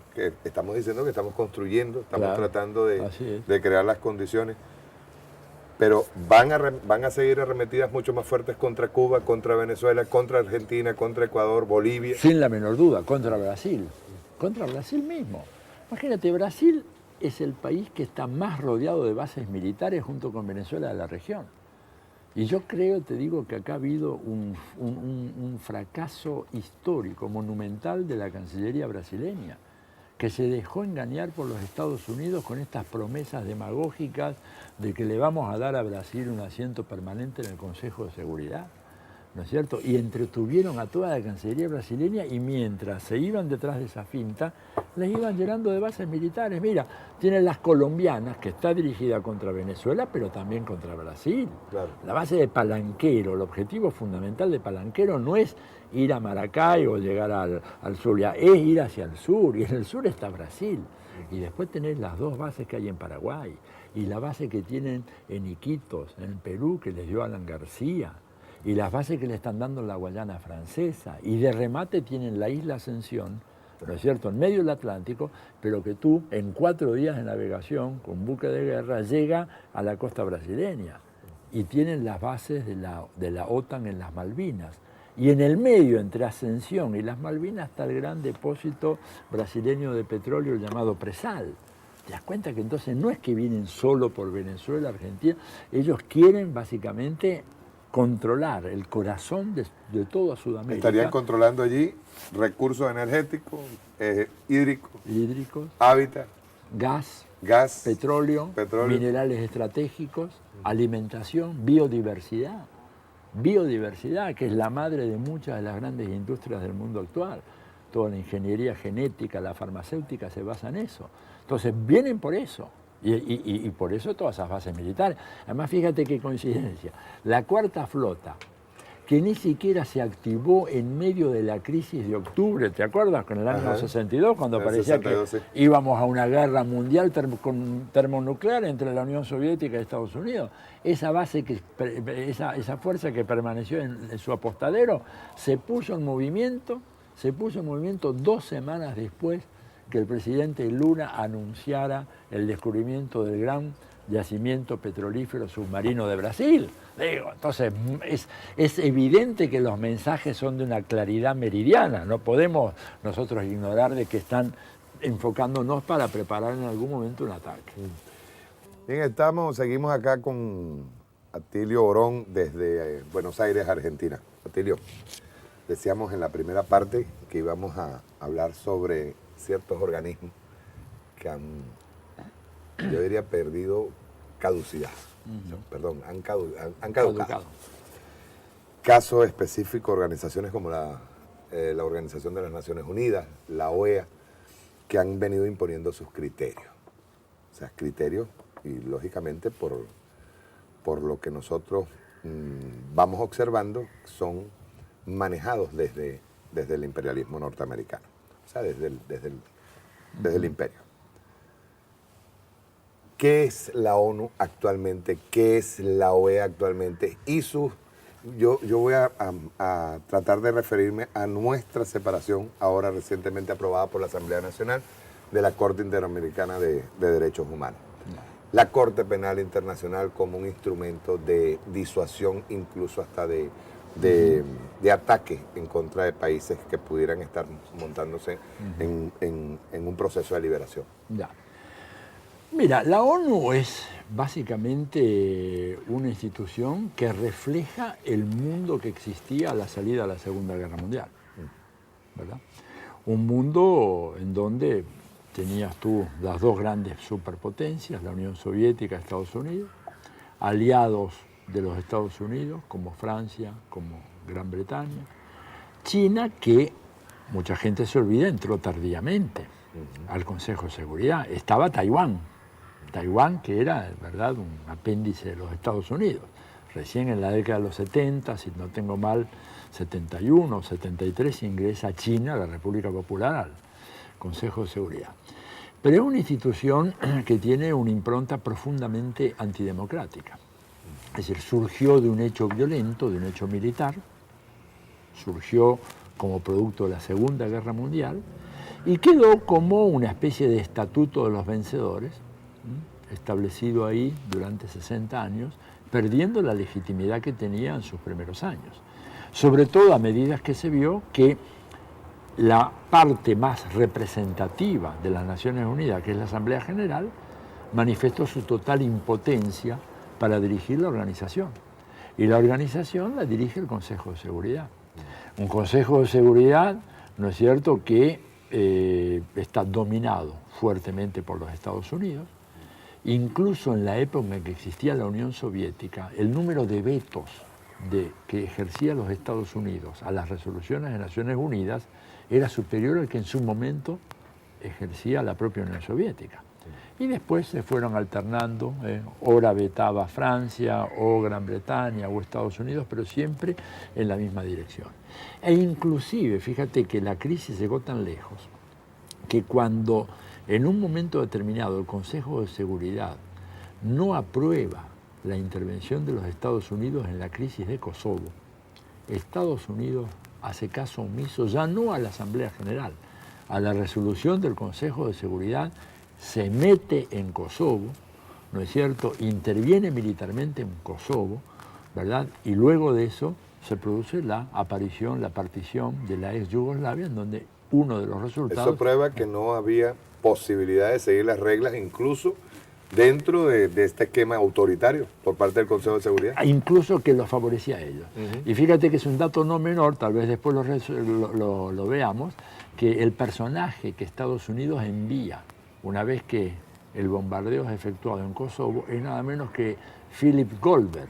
diciendo que estamos construyendo, estamos tratando de crear las condiciones, pero van a seguir arremetidas mucho más fuertes contra Cuba, contra Venezuela, contra Argentina, contra Ecuador, Bolivia. Sin la menor duda, contra Brasil mismo. Imagínate, Brasil es el país que está más rodeado de bases militares junto con Venezuela de la región. Y yo creo, te digo, que acá ha habido un fracaso histórico, monumental de la Cancillería brasileña, que se dejó engañar por los Estados Unidos con estas promesas demagógicas de que le vamos a dar a Brasil un asiento permanente en el Consejo de Seguridad, ¿no es cierto? Y entretuvieron a toda la Cancillería brasileña y mientras se iban detrás de esa finta, les iban llenando de bases militares. Mira, tienen las colombianas, que está dirigida contra Venezuela, pero también contra Brasil. Claro. La base de Palanquero, el objetivo fundamental de Palanquero no es ir a Maracay o llegar al Zulia, es ir hacia el sur, y en el sur está Brasil. Y después tenés las dos bases que hay en Paraguay, y la base que tienen en Iquitos, en Perú, que les dio Alan García, y las bases que le están dando en la Guayana Francesa, y de remate tienen la isla Ascensión, ¿no es cierto?, en medio del Atlántico, pero que tú en 4 días de navegación con buque de guerra llega a la costa brasileña, y tienen las bases de la OTAN en las Malvinas. Y en el medio, entre Ascensión y las Malvinas, está el gran depósito brasileño de petróleo llamado Presal. ¿Te das cuenta que entonces no es que vienen solo por Venezuela, Argentina? Ellos quieren básicamente controlar el corazón de toda Sudamérica. Estarían controlando allí recursos energéticos, hídricos, hábitat, gas, petróleo, minerales estratégicos, alimentación, biodiversidad, que es la madre de muchas de las grandes industrias del mundo actual. Toda la ingeniería genética, la farmacéutica se basa en eso. Entonces vienen por eso. Y por eso todas esas bases militares. Además, fíjate qué coincidencia. La Cuarta Flota, que ni siquiera se activó en medio de la crisis de octubre, ¿te acuerdas? Con el año 62, cuando parecía 62, que íbamos a una guerra mundial termonuclear entre la Unión Soviética y Estados Unidos. Esa base, esa fuerza que permaneció en su apostadero, se puso en movimiento 2 semanas después que el presidente Lula anunciara el descubrimiento del gran yacimiento petrolífero submarino de Brasil. Digo, entonces es evidente que los mensajes son de una claridad meridiana. No podemos nosotros ignorar de que están enfocándonos para preparar en algún momento un ataque. Bien, seguimos acá con Atilio Orón desde Buenos Aires, Argentina. Atilio, decíamos en la primera parte que íbamos a hablar sobre ciertos organismos que han, yo diría, perdido caducidad. Perdón, han caducado. Caso específico, organizaciones como la Organización de las Naciones Unidas, la OEA, que han venido imponiendo sus criterios. O sea, criterios, y lógicamente por lo que nosotros vamos observando, son manejados desde el imperialismo norteamericano. O sea, desde el imperio. ¿Qué es la ONU actualmente? ¿Qué es la OEA actualmente? Y yo voy a tratar de referirme a nuestra separación, ahora recientemente aprobada por la Asamblea Nacional, de la Corte Interamericana de Derechos Humanos. La Corte Penal Internacional como un instrumento de disuasión, incluso hasta de ataque en contra de países que pudieran estar montándose en un proceso de liberación. Ya. Mira, la ONU es básicamente una institución que refleja el mundo que existía a la salida de la Segunda Guerra Mundial, ¿verdad? Un mundo en donde tenías tú las dos grandes superpotencias, la Unión Soviética y Estados Unidos, aliados de los Estados Unidos, como Francia, como Gran Bretaña. China, que mucha gente se olvida, entró tardíamente al Consejo de Seguridad. Estaba Taiwán, que era, ¿verdad?, un apéndice de los Estados Unidos. Recién en la década de los 70, si no tengo mal, 71 o 73, ingresa China, la República Popular, al Consejo de Seguridad. Pero es una institución que tiene una impronta profundamente antidemocrática. Es decir, surgió de un hecho violento, de un hecho militar, surgió como producto de la Segunda Guerra Mundial y quedó como una especie de estatuto de los vencedores, establecido ahí durante 60 años, perdiendo la legitimidad que tenía en sus primeros años. Sobre todo a medida que se vio que la parte más representativa de las Naciones Unidas, que es la Asamblea General, manifestó su total impotencia para dirigir la organización. Y la organización la dirige el Consejo de Seguridad. Un Consejo de Seguridad, ¿no es cierto?, que está dominado fuertemente por los Estados Unidos. Incluso en la época en que existía la Unión Soviética, el número de vetos que ejercía los Estados Unidos a las resoluciones de Naciones Unidas era superior al que en su momento ejercía la propia Unión Soviética. Y después se fueron alternando, ora vetaba Francia, o Gran Bretaña, o Estados Unidos, pero siempre en la misma dirección. E inclusive, fíjate que la crisis llegó tan lejos que cuando en un momento determinado el Consejo de Seguridad no aprueba la intervención de los Estados Unidos en la crisis de Kosovo, Estados Unidos hace caso omiso ya no a la Asamblea General, a la resolución del Consejo de Seguridad, se mete en Kosovo, ¿no es cierto?, interviene militarmente en Kosovo, ¿verdad? Y luego de eso se produce la aparición, la partición de la ex Yugoslavia, en donde uno de los resultados... Eso prueba que no había posibilidad de seguir las reglas, incluso dentro de este esquema autoritario por parte del Consejo de Seguridad. Incluso que los favorecía a ellos. Y fíjate que es un dato no menor, tal vez después lo veamos, que el personaje que Estados Unidos envía una vez que el bombardeo es efectuado en Kosovo es nada menos que Philip Goldberg,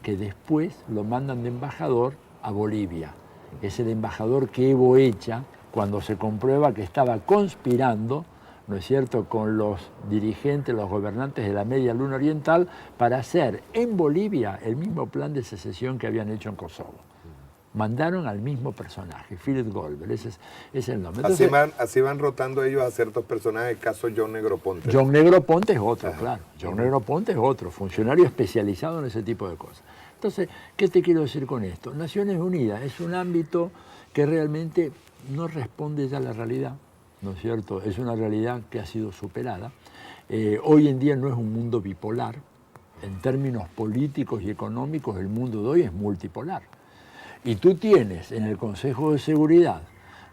que después lo mandan de embajador a Bolivia. Es el embajador que Evo echa cuando se comprueba que estaba conspirando, ¿no es cierto?, con los dirigentes, los gobernantes de la Media Luna Oriental para hacer en Bolivia el mismo plan de secesión que habían hecho en Kosovo. Mandaron al mismo personaje, Philip Goldberg, ese es el nombre. Entonces, así van rotando ellos a ciertos personajes, caso John Negroponte. John Negroponte es otro, claro. John Negroponte es otro, funcionario especializado en ese tipo de cosas. Entonces, ¿qué te quiero decir con esto? Naciones Unidas es un ámbito que realmente no responde ya a la realidad, ¿no es cierto? Es una realidad que ha sido superada. Hoy en día no es un mundo bipolar. En términos políticos y económicos, el mundo de hoy es multipolar. Y tú tienes en el Consejo de Seguridad,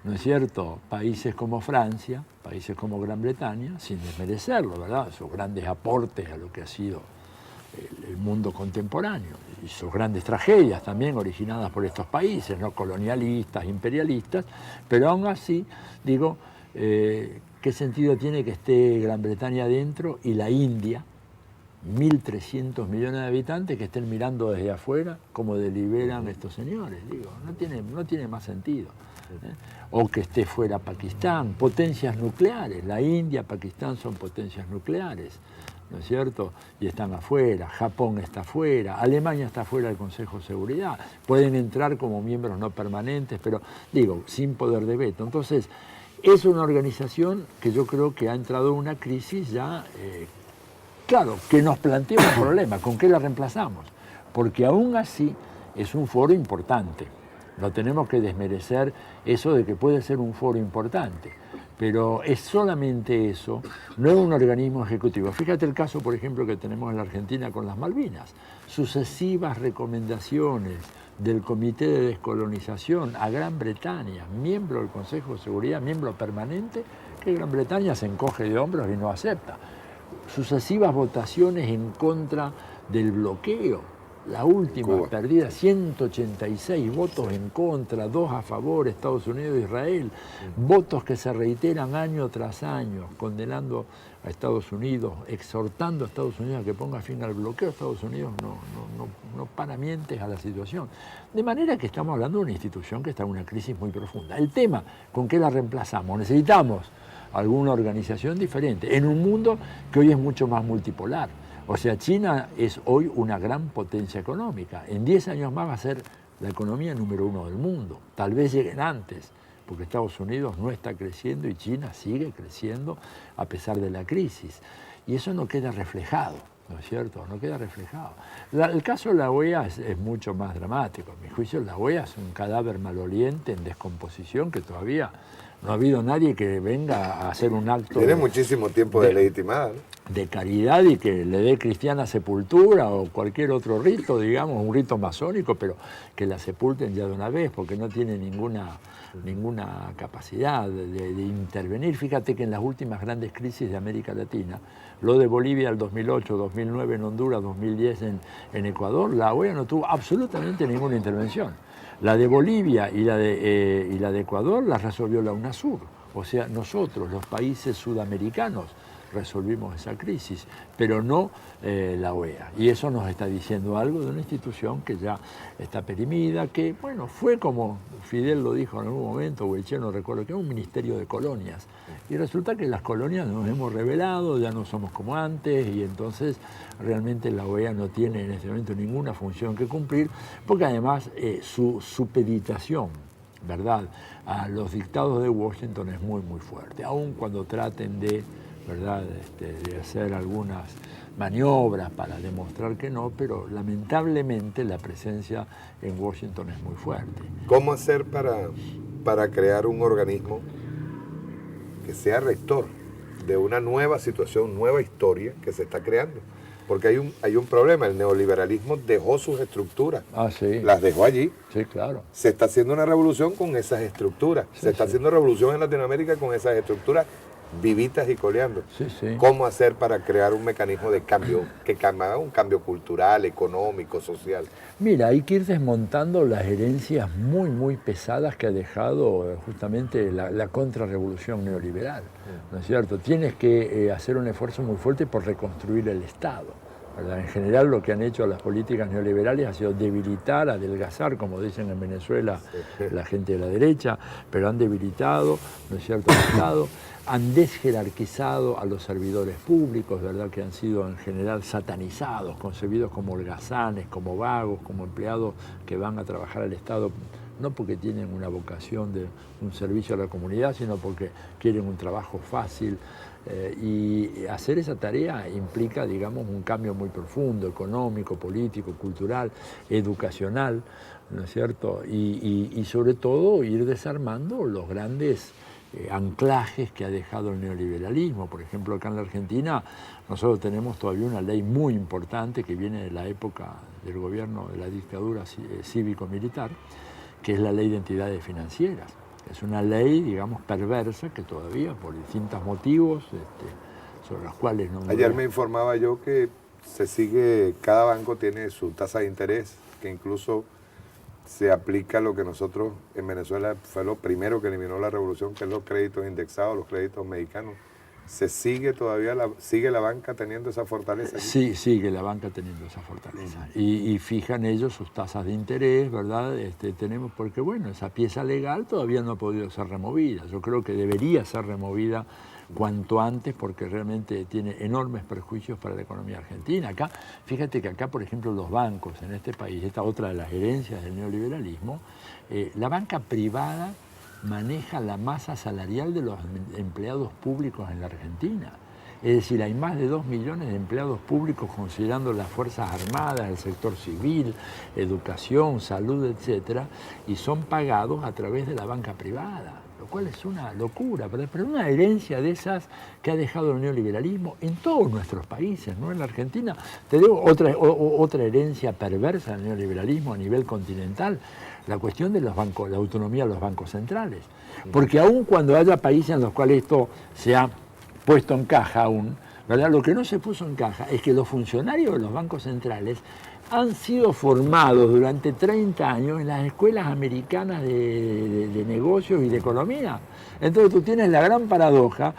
¿no es cierto?, países como Francia, países como Gran Bretaña, sin desmerecerlo, ¿verdad?, sus grandes aportes a lo que ha sido el mundo contemporáneo y sus grandes tragedias también originadas por estos países, ¿no?, colonialistas, imperialistas, pero aún así, digo, ¿qué sentido tiene que esté Gran Bretaña adentro y la India, 1.300 millones de habitantes, que estén mirando desde afuera cómo deliberan estos señores? Digo, no tiene más sentido. O que esté fuera Pakistán, potencias nucleares. La India, Pakistán son potencias nucleares, ¿no es cierto? Y están afuera. Japón está afuera. Alemania está fuera del Consejo de Seguridad. Pueden entrar como miembros no permanentes, pero digo, sin poder de veto. Entonces, es una organización que yo creo que ha entrado en una crisis ya... Claro, que nos plantea un problema, ¿con qué la reemplazamos? Porque aún así es un foro importante. No tenemos que desmerecer eso de que puede ser un foro importante, pero es solamente eso, no es un organismo ejecutivo. Fíjate el caso, por ejemplo, que tenemos en la Argentina con las Malvinas. Sucesivas recomendaciones del Comité de Descolonización a Gran Bretaña, miembro del Consejo de Seguridad, miembro permanente, que Gran Bretaña se encoge de hombros y no acepta. Sucesivas votaciones en contra del bloqueo, la última Cuba, perdida, 186 votos en contra, 2 a favor, Estados Unidos e Israel, votos que se reiteran año tras año, condenando a Estados Unidos, exhortando a Estados Unidos a que ponga fin al bloqueo. Estados Unidos no para mientes a la situación. De manera que estamos hablando de una institución que está en una crisis muy profunda. El tema, ¿con qué la reemplazamos? Necesitamos alguna organización diferente, en un mundo que hoy es mucho más multipolar. O sea, China es hoy una gran potencia económica. En 10 años más va a ser la economía número 1 del mundo. Tal vez lleguen antes, porque Estados Unidos no está creciendo y China sigue creciendo a pesar de la crisis. Y eso no queda reflejado, ¿no es cierto? No queda reflejado. El caso de la OEA es mucho más dramático. A mi juicio, la OEA es un cadáver maloliente en descomposición que todavía no ha habido nadie que venga a hacer un acto... Tiene muchísimo tiempo de legitimada, ¿no? De caridad y que le dé cristiana sepultura o cualquier otro rito, digamos, un rito masónico, pero que la sepulten ya de una vez, porque no tiene ninguna capacidad de intervenir. Fíjate que en las últimas grandes crisis de América Latina, lo de Bolivia el 2008, 2009 en Honduras, 2010 en Ecuador, la OEA no tuvo absolutamente ninguna intervención. La de Bolivia y la de Ecuador las resolvió la UNASUR, o sea, nosotros, los países sudamericanos, resolvimos esa crisis, pero no la OEA. Y eso nos está diciendo algo de una institución que ya está perimida, que, bueno, fue como Fidel lo dijo en algún momento, o el Che no recuerdo, que era un ministerio de colonias. Y resulta que las colonias nos hemos rebelado, ya no somos como antes, y entonces realmente la OEA no tiene en este momento ninguna función que cumplir, porque además su supeditación, ¿verdad?, a los dictados de Washington es muy, muy fuerte, aun cuando traten de, ¿verdad?, de hacer algunas maniobras para demostrar que no, pero lamentablemente la presencia en Washington es muy fuerte. ¿Cómo hacer para crear un organismo que sea rector de una nueva situación, nueva historia que se está creando? Porque hay un problema, el neoliberalismo dejó sus estructuras, Sí. Las dejó allí. Sí, claro. Se está haciendo una revolución con esas estructuras, Sí, se está haciendo revolución en Latinoamérica con esas estructuras vivitas y coleando. Sí, sí. ¿Cómo hacer para crear un mecanismo de cambio, un cambio cultural, económico, social? Mira, hay que ir desmontando las herencias muy, muy pesadas que ha dejado justamente la contrarrevolución neoliberal, ¿no es cierto? Tienes que hacer un esfuerzo muy fuerte por reconstruir el Estado, ¿verdad? En general lo que han hecho las políticas neoliberales ha sido debilitar, adelgazar, como dicen en Venezuela la gente de la derecha, pero han debilitado, ¿no es cierto?, el Estado. Han desjerarquizado a los servidores públicos, ¿verdad?, que han sido en general satanizados, concebidos como holgazanes, como vagos, como empleados que van a trabajar al Estado, no porque tienen una vocación de un servicio a la comunidad, sino porque quieren un trabajo fácil. Y hacer esa tarea implica, digamos, un cambio muy profundo, económico, político, cultural, educacional, ¿no es cierto? Y sobre todo ir desarmando los grandes anclajes que ha dejado el neoliberalismo. Por ejemplo, acá en la Argentina nosotros tenemos todavía una ley muy importante que viene de la época del gobierno de la dictadura cívico-militar, que es la ley de entidades financieras. Es una ley, digamos, perversa que todavía, por distintos motivos, sobre los cuales no... Ayer me informaba yo que cada banco tiene su tasa de interés, que incluso se aplica lo que nosotros en Venezuela fue lo primero que eliminó la revolución, que es los créditos indexados, los créditos mexicanos. ¿Se sigue todavía, sigue la banca teniendo esa fortaleza? Sí, sigue la banca teniendo esa fortaleza. Y fijan ellos sus tasas de interés, ¿verdad? Tenemos, porque bueno, esa pieza legal todavía no ha podido ser removida. Yo creo que debería ser removida cuanto antes, porque realmente tiene enormes perjuicios para la economía argentina. Acá, fíjate que acá, por ejemplo, los bancos en este país, esta otra de las herencias del neoliberalismo, la banca privada maneja la masa salarial de los empleados públicos en la Argentina. Es decir, hay más de 2 millones de empleados públicos, considerando las Fuerzas Armadas, el sector civil, educación, salud, etcétera, y son pagados a través de la banca privada, lo cual es una locura, pero una herencia de esas que ha dejado el neoliberalismo en todos nuestros países, ¿no? En la Argentina, te digo, otra herencia perversa del neoliberalismo a nivel continental, la cuestión de los bancos, la autonomía de los bancos centrales. Porque aun cuando haya países en los cuales esto se ha puesto en caja aún, ¿verdad?, lo que no se puso en caja es que los funcionarios de los bancos centrales han sido formados durante 30 años en las escuelas americanas de negocios y de economía. Entonces tú tienes la gran paradoja,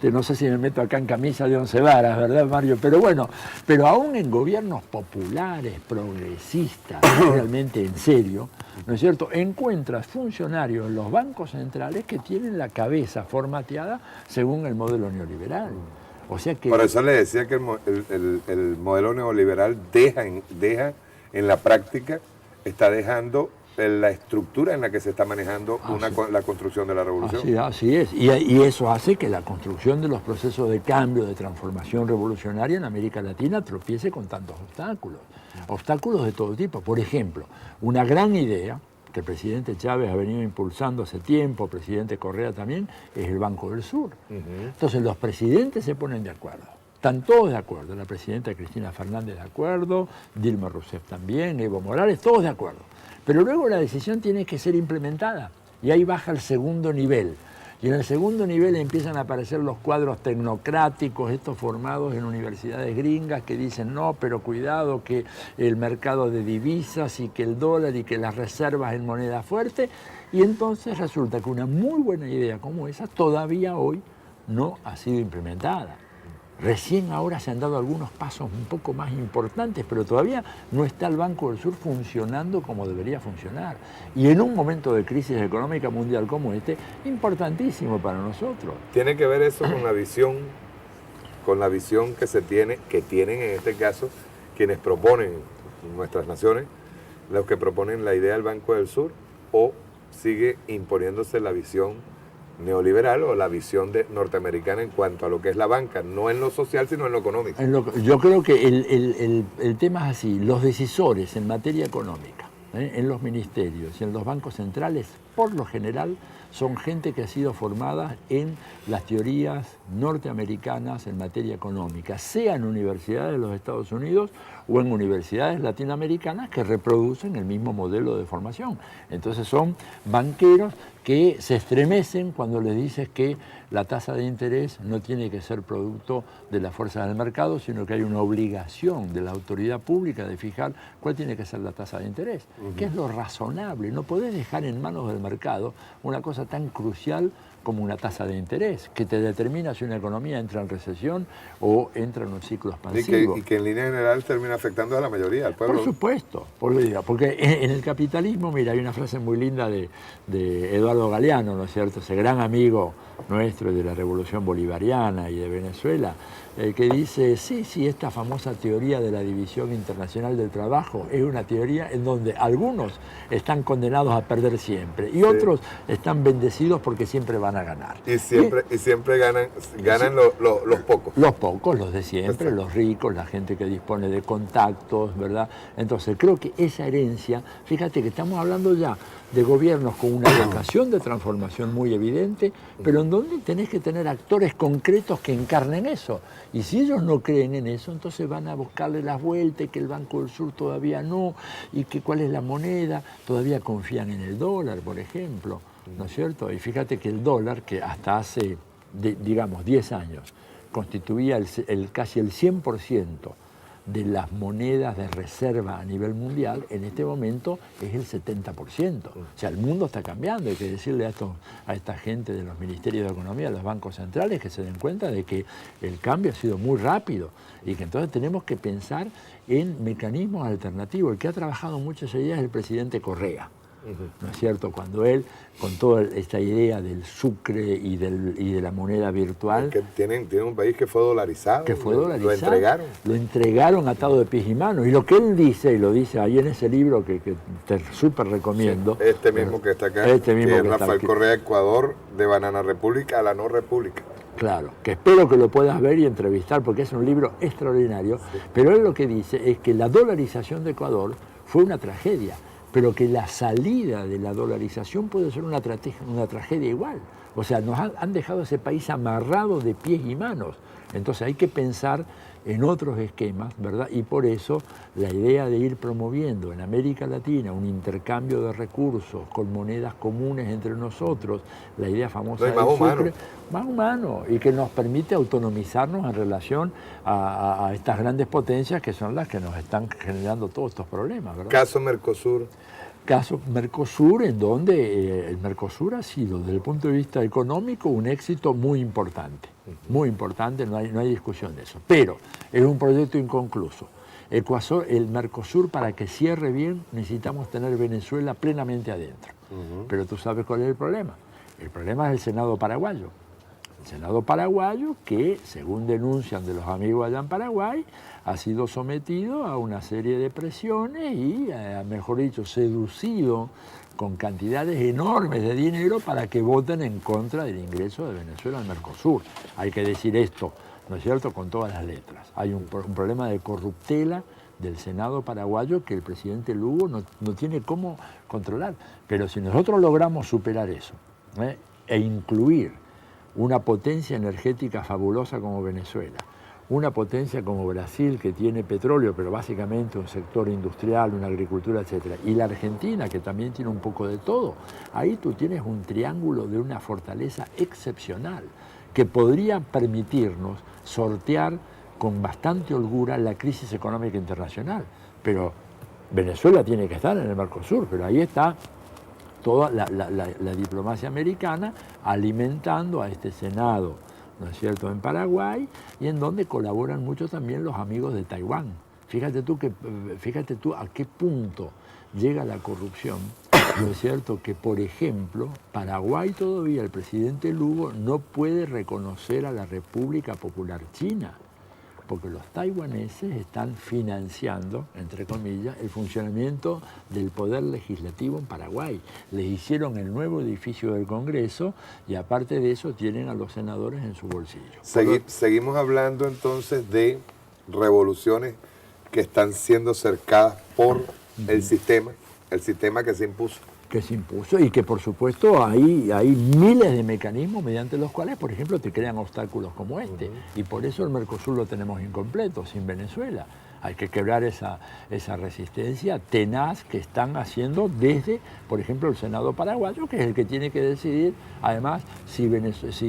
no sé si me meto acá en camisa de 11 varas, ¿verdad, Mario? Pero bueno, pero aún en gobiernos populares, progresistas, realmente en serio, ¿no es cierto?, encuentras funcionarios en los bancos centrales que tienen la cabeza formateada según el modelo neoliberal. O sea que... Por eso le decía que el modelo neoliberal deja en la práctica, está dejando la estructura en la que se está manejando la construcción de la revolución. Así es. Y eso hace que la construcción de los procesos de cambio, de transformación revolucionaria en América Latina tropiece con tantos obstáculos. Obstáculos de todo tipo. Por ejemplo, una gran idea que el presidente Chávez ha venido impulsando hace tiempo, el presidente Correa también, es el Banco del Sur. Entonces los presidentes se ponen de acuerdo. Están todos de acuerdo. La presidenta Cristina Fernández de acuerdo, Dilma Rousseff también, Evo Morales, todos de acuerdo. Pero luego la decisión tiene que ser implementada. Y ahí baja el segundo nivel. Y en el segundo nivel empiezan a aparecer los cuadros tecnocráticos, estos formados en universidades gringas que dicen no, pero cuidado que el mercado de divisas y que el dólar y que las reservas en moneda fuerte. Y entonces resulta que una muy buena idea como esa todavía hoy no ha sido implementada. Recién ahora se han dado algunos pasos un poco más importantes, pero todavía no está el Banco del Sur funcionando como debería funcionar. Y en un momento de crisis económica mundial como este, importantísimo para nosotros. Tiene que ver eso con la visión que tienen en este caso quienes proponen nuestras naciones, los que proponen la idea del Banco del Sur, o sigue imponiéndose la visión neoliberal o la visión norteamericana en cuanto a lo que es la banca, no en lo social, sino en lo económico. Yo creo que el tema es así, los decisores en materia económica, en los ministerios y en los bancos centrales, por lo general, son gente que ha sido formada en las teorías norteamericanas en materia económica, sea en universidades de los Estados Unidos o en universidades latinoamericanas que reproducen el mismo modelo de formación. Entonces son banqueros que se estremecen cuando les dices que la tasa de interés no tiene que ser producto de la fuerza del mercado, sino que hay una obligación de la autoridad pública de fijar cuál tiene que ser la tasa de interés, que es lo razonable. No podés dejar en manos del mercado una cosa tan crucial como una tasa de interés, que te determina si una economía entra en recesión o entra en un ciclo expansivo. Y que en línea general termina afectando a la mayoría, al pueblo. Por supuesto, porque en el capitalismo, mira, hay una frase muy linda de Eduardo Galeano, ¿no es cierto?, ese gran amigo nuestro de la Revolución Bolivariana y de Venezuela, que dice, sí, esta famosa teoría de la división internacional del trabajo es una teoría en donde algunos están condenados a perder siempre y otros están bendecidos porque siempre van a ganar. Y siempre ganan los pocos. Los pocos, los de siempre, los ricos, la gente que dispone de contactos, ¿verdad? Entonces creo que esa herencia, fíjate que estamos hablando ya de gobiernos con una vocación de transformación muy evidente, pero en donde tenés que tener actores concretos que encarnen eso. Y si ellos no creen en eso, entonces van a buscarle las vueltas, y que el Banco del Sur todavía no, y que cuál es la moneda, todavía confían en el dólar, por ejemplo, ¿no es cierto? Y fíjate que el dólar, que hasta hace, digamos, 10 años, constituía casi el 100% de las monedas de reserva a nivel mundial, en este momento es el 70%. O sea, el mundo está cambiando. Hay que decirle a esta gente de los ministerios de Economía, de los bancos centrales, que se den cuenta de que el cambio ha sido muy rápido y que entonces tenemos que pensar en mecanismos alternativos. El que ha trabajado mucho esa idea es el presidente Correa. ¿No es cierto? Cuando él, con toda esta idea del sucre y de la moneda virtual... Que tienen un país que fue dolarizado. Que fue dolarizado. Lo entregaron. Lo entregaron atado de pies y manos. Y lo que él dice, y lo dice ahí en ese libro que te súper recomiendo... Sí, este mismo que está acá, este mismo que que es Rafael Correa, Ecuador, de Banana República a la no república. Claro, que espero que lo puedas ver y entrevistar porque es un libro extraordinario. Sí. Pero él lo que dice es que la dolarización de Ecuador fue una tragedia, pero que la salida de la dolarización puede ser una tragedia igual. O sea, nos han dejado ese país amarrado de pies y manos. Entonces hay que pensar en otros esquemas, ¿verdad? Y por eso la idea de ir promoviendo en América Latina un intercambio de recursos con monedas comunes entre nosotros, la idea famosa del sucre, más humano, y que nos permite autonomizarnos en relación a estas grandes potencias que son las que nos están generando todos estos problemas, ¿verdad? Caso Mercosur. Caso Mercosur, en donde el Mercosur ha sido, desde el punto de vista económico, un éxito muy importante. Muy importante, no hay discusión de eso. Pero es un proyecto inconcluso. El Mercosur, para que cierre bien, necesitamos tener Venezuela plenamente adentro. Pero tú sabes cuál es el problema. El problema es el Senado paraguayo. El Senado paraguayo, que según denuncian de los amigos allá en Paraguay, ha sido sometido a una serie de presiones y, mejor dicho, seducido con cantidades enormes de dinero para que voten en contra del ingreso de Venezuela al Mercosur. Hay que decir esto, ¿no es cierto?, con todas las letras. Hay un problema de corruptela del Senado paraguayo que el presidente Lugo no tiene cómo controlar. Pero si nosotros logramos superar eso, e incluir una potencia energética fabulosa como Venezuela, una potencia como Brasil, que tiene petróleo, pero básicamente un sector industrial, una agricultura, etc., y la Argentina, que también tiene un poco de todo, ahí tú tienes un triángulo de una fortaleza excepcional que podría permitirnos sortear con bastante holgura la crisis económica internacional. Pero Venezuela tiene que estar en el Mercosur, pero ahí está toda la diplomacia americana alimentando a este Senado, ¿no es cierto?, en Paraguay, y en donde colaboran mucho también los amigos de Taiwán. Fíjate tú a qué punto llega la corrupción, ¿no es cierto?, que por ejemplo, Paraguay todavía, el presidente Lugo, no puede reconocer a la República Popular China, porque los taiwaneses están financiando, entre comillas, el funcionamiento del poder legislativo en Paraguay. Les hicieron el nuevo edificio del Congreso y aparte de eso tienen a los senadores en su bolsillo. Seguimos hablando entonces de revoluciones que están siendo cercadas por el sistema que se impuso. Que se impuso y que por supuesto hay miles de mecanismos mediante los cuales, por ejemplo, te crean obstáculos como este. Y por eso el Mercosur lo tenemos incompleto, sin Venezuela. Hay que quebrar esa resistencia tenaz que están haciendo desde, por ejemplo, el Senado paraguayo, que es el que tiene que decidir, además, si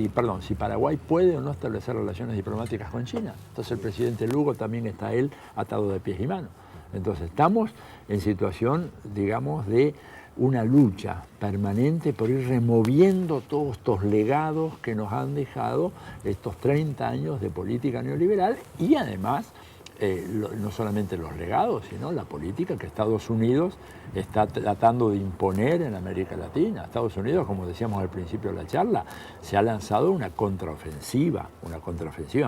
Paraguay puede o no establecer relaciones diplomáticas con China. Entonces el presidente Lugo también está él atado de pies y manos. Entonces estamos en situación, digamos, de una lucha permanente por ir removiendo todos estos legados que nos han dejado estos 30 años de política neoliberal y además no solamente los legados, sino la política que Estados Unidos está tratando de imponer en América Latina. Estados Unidos, como decíamos al principio de la charla, se ha lanzado una contraofensiva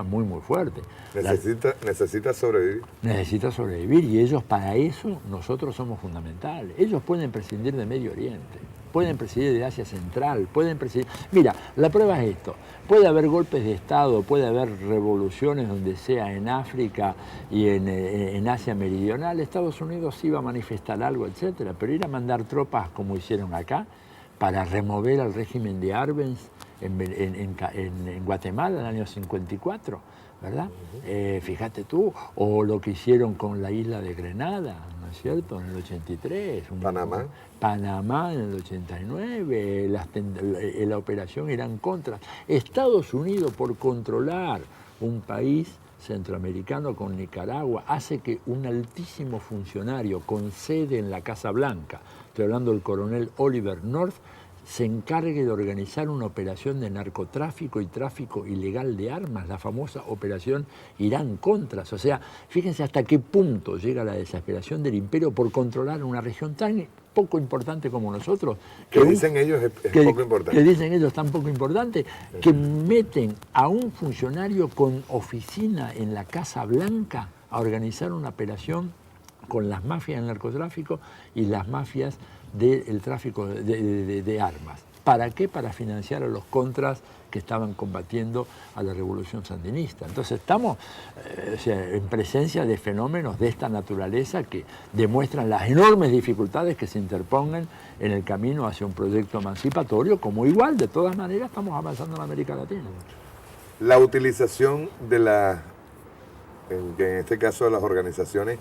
muy, muy fuerte. Necesita sobrevivir. Necesita sobrevivir y ellos, para eso, nosotros somos fundamentales. Ellos pueden prescindir de Medio Oriente, pueden prescindir de Asia Central, pueden prescindir... Mira, la prueba es esto. Puede haber golpes de Estado, puede haber revoluciones donde sea en África y en Asia Meridional. Estados Unidos sí va a manifestar algo, etcétera, pero ir a mandar tropas como hicieron acá para remover al régimen de Arbenz en Guatemala en el año 54, ¿verdad? Fíjate tú, o lo que hicieron con la isla de Grenada, ¿no es cierto?, en el 83. Panamá en el 89, la operación Irán Contra. Estados Unidos, por controlar un país centroamericano con Nicaragua, hace que un altísimo funcionario con sede en la Casa Blanca, estoy hablando del coronel Oliver North, se encargue de organizar una operación de narcotráfico y tráfico ilegal de armas, la famosa operación Irán Contras. O sea, fíjense hasta qué punto llega la desesperación del imperio por controlar una región tan poco importante como nosotros. Que dicen ellos es poco importante. Que dicen ellos tan poco importante, que meten a un funcionario con oficina en la Casa Blanca a organizar una operación con las mafias del narcotráfico y las mafias del tráfico de armas. ¿Para qué? Para financiar a los contras que estaban combatiendo a la revolución sandinista. Entonces estamos en presencia de fenómenos de esta naturaleza que demuestran las enormes dificultades que se interpongan en el camino hacia un proyecto emancipatorio, como igual, de todas maneras, estamos avanzando en América Latina. La utilización de en este caso de las organizaciones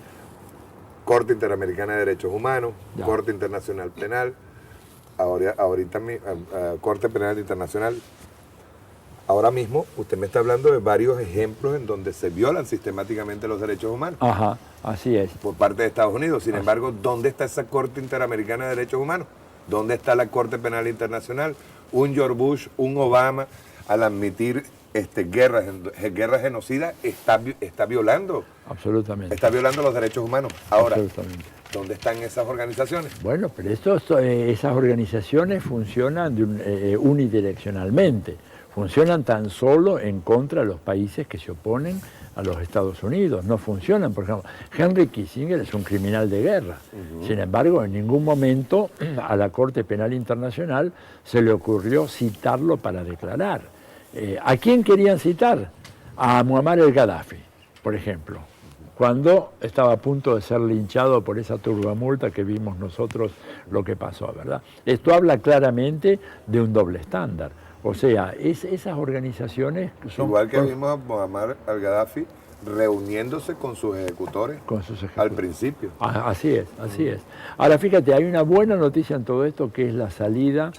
Corte Interamericana de Derechos Humanos, ya. Corte Internacional Penal, ahorita Corte Penal Internacional. Ahora mismo usted me está hablando de varios ejemplos en donde se violan sistemáticamente los derechos humanos. Ajá, así es. Por parte de Estados Unidos. Sin embargo, ¿dónde está esa Corte Interamericana de Derechos Humanos? ¿Dónde está la Corte Penal Internacional? Un George Bush, un Obama, al admitir guerras genocidas, está violando. Absolutamente. Está violando los derechos humanos. Ahora, absolutamente. ¿Dónde están esas organizaciones? Bueno, pero esas organizaciones funcionan unidireccionalmente. funcionan tan solo en contra de los países que se oponen a los Estados Unidos. No funcionan, por ejemplo, Henry Kissinger es un criminal de guerra. Sin embargo, en ningún momento a la Corte Penal Internacional se le ocurrió citarlo para declarar. ¿A quién querían citar? A Muammar el Gaddafi, por ejemplo, cuando estaba a punto de ser linchado por esa turbamulta que vimos nosotros lo que pasó, ¿verdad? Esto habla claramente de un doble estándar. O sea, esas organizaciones son... Igual que vimos a Muammar al-Gaddafi reuniéndose con sus ejecutores, al principio. Así es, así es. Ahora fíjate, hay una buena noticia en todo esto, que es la salida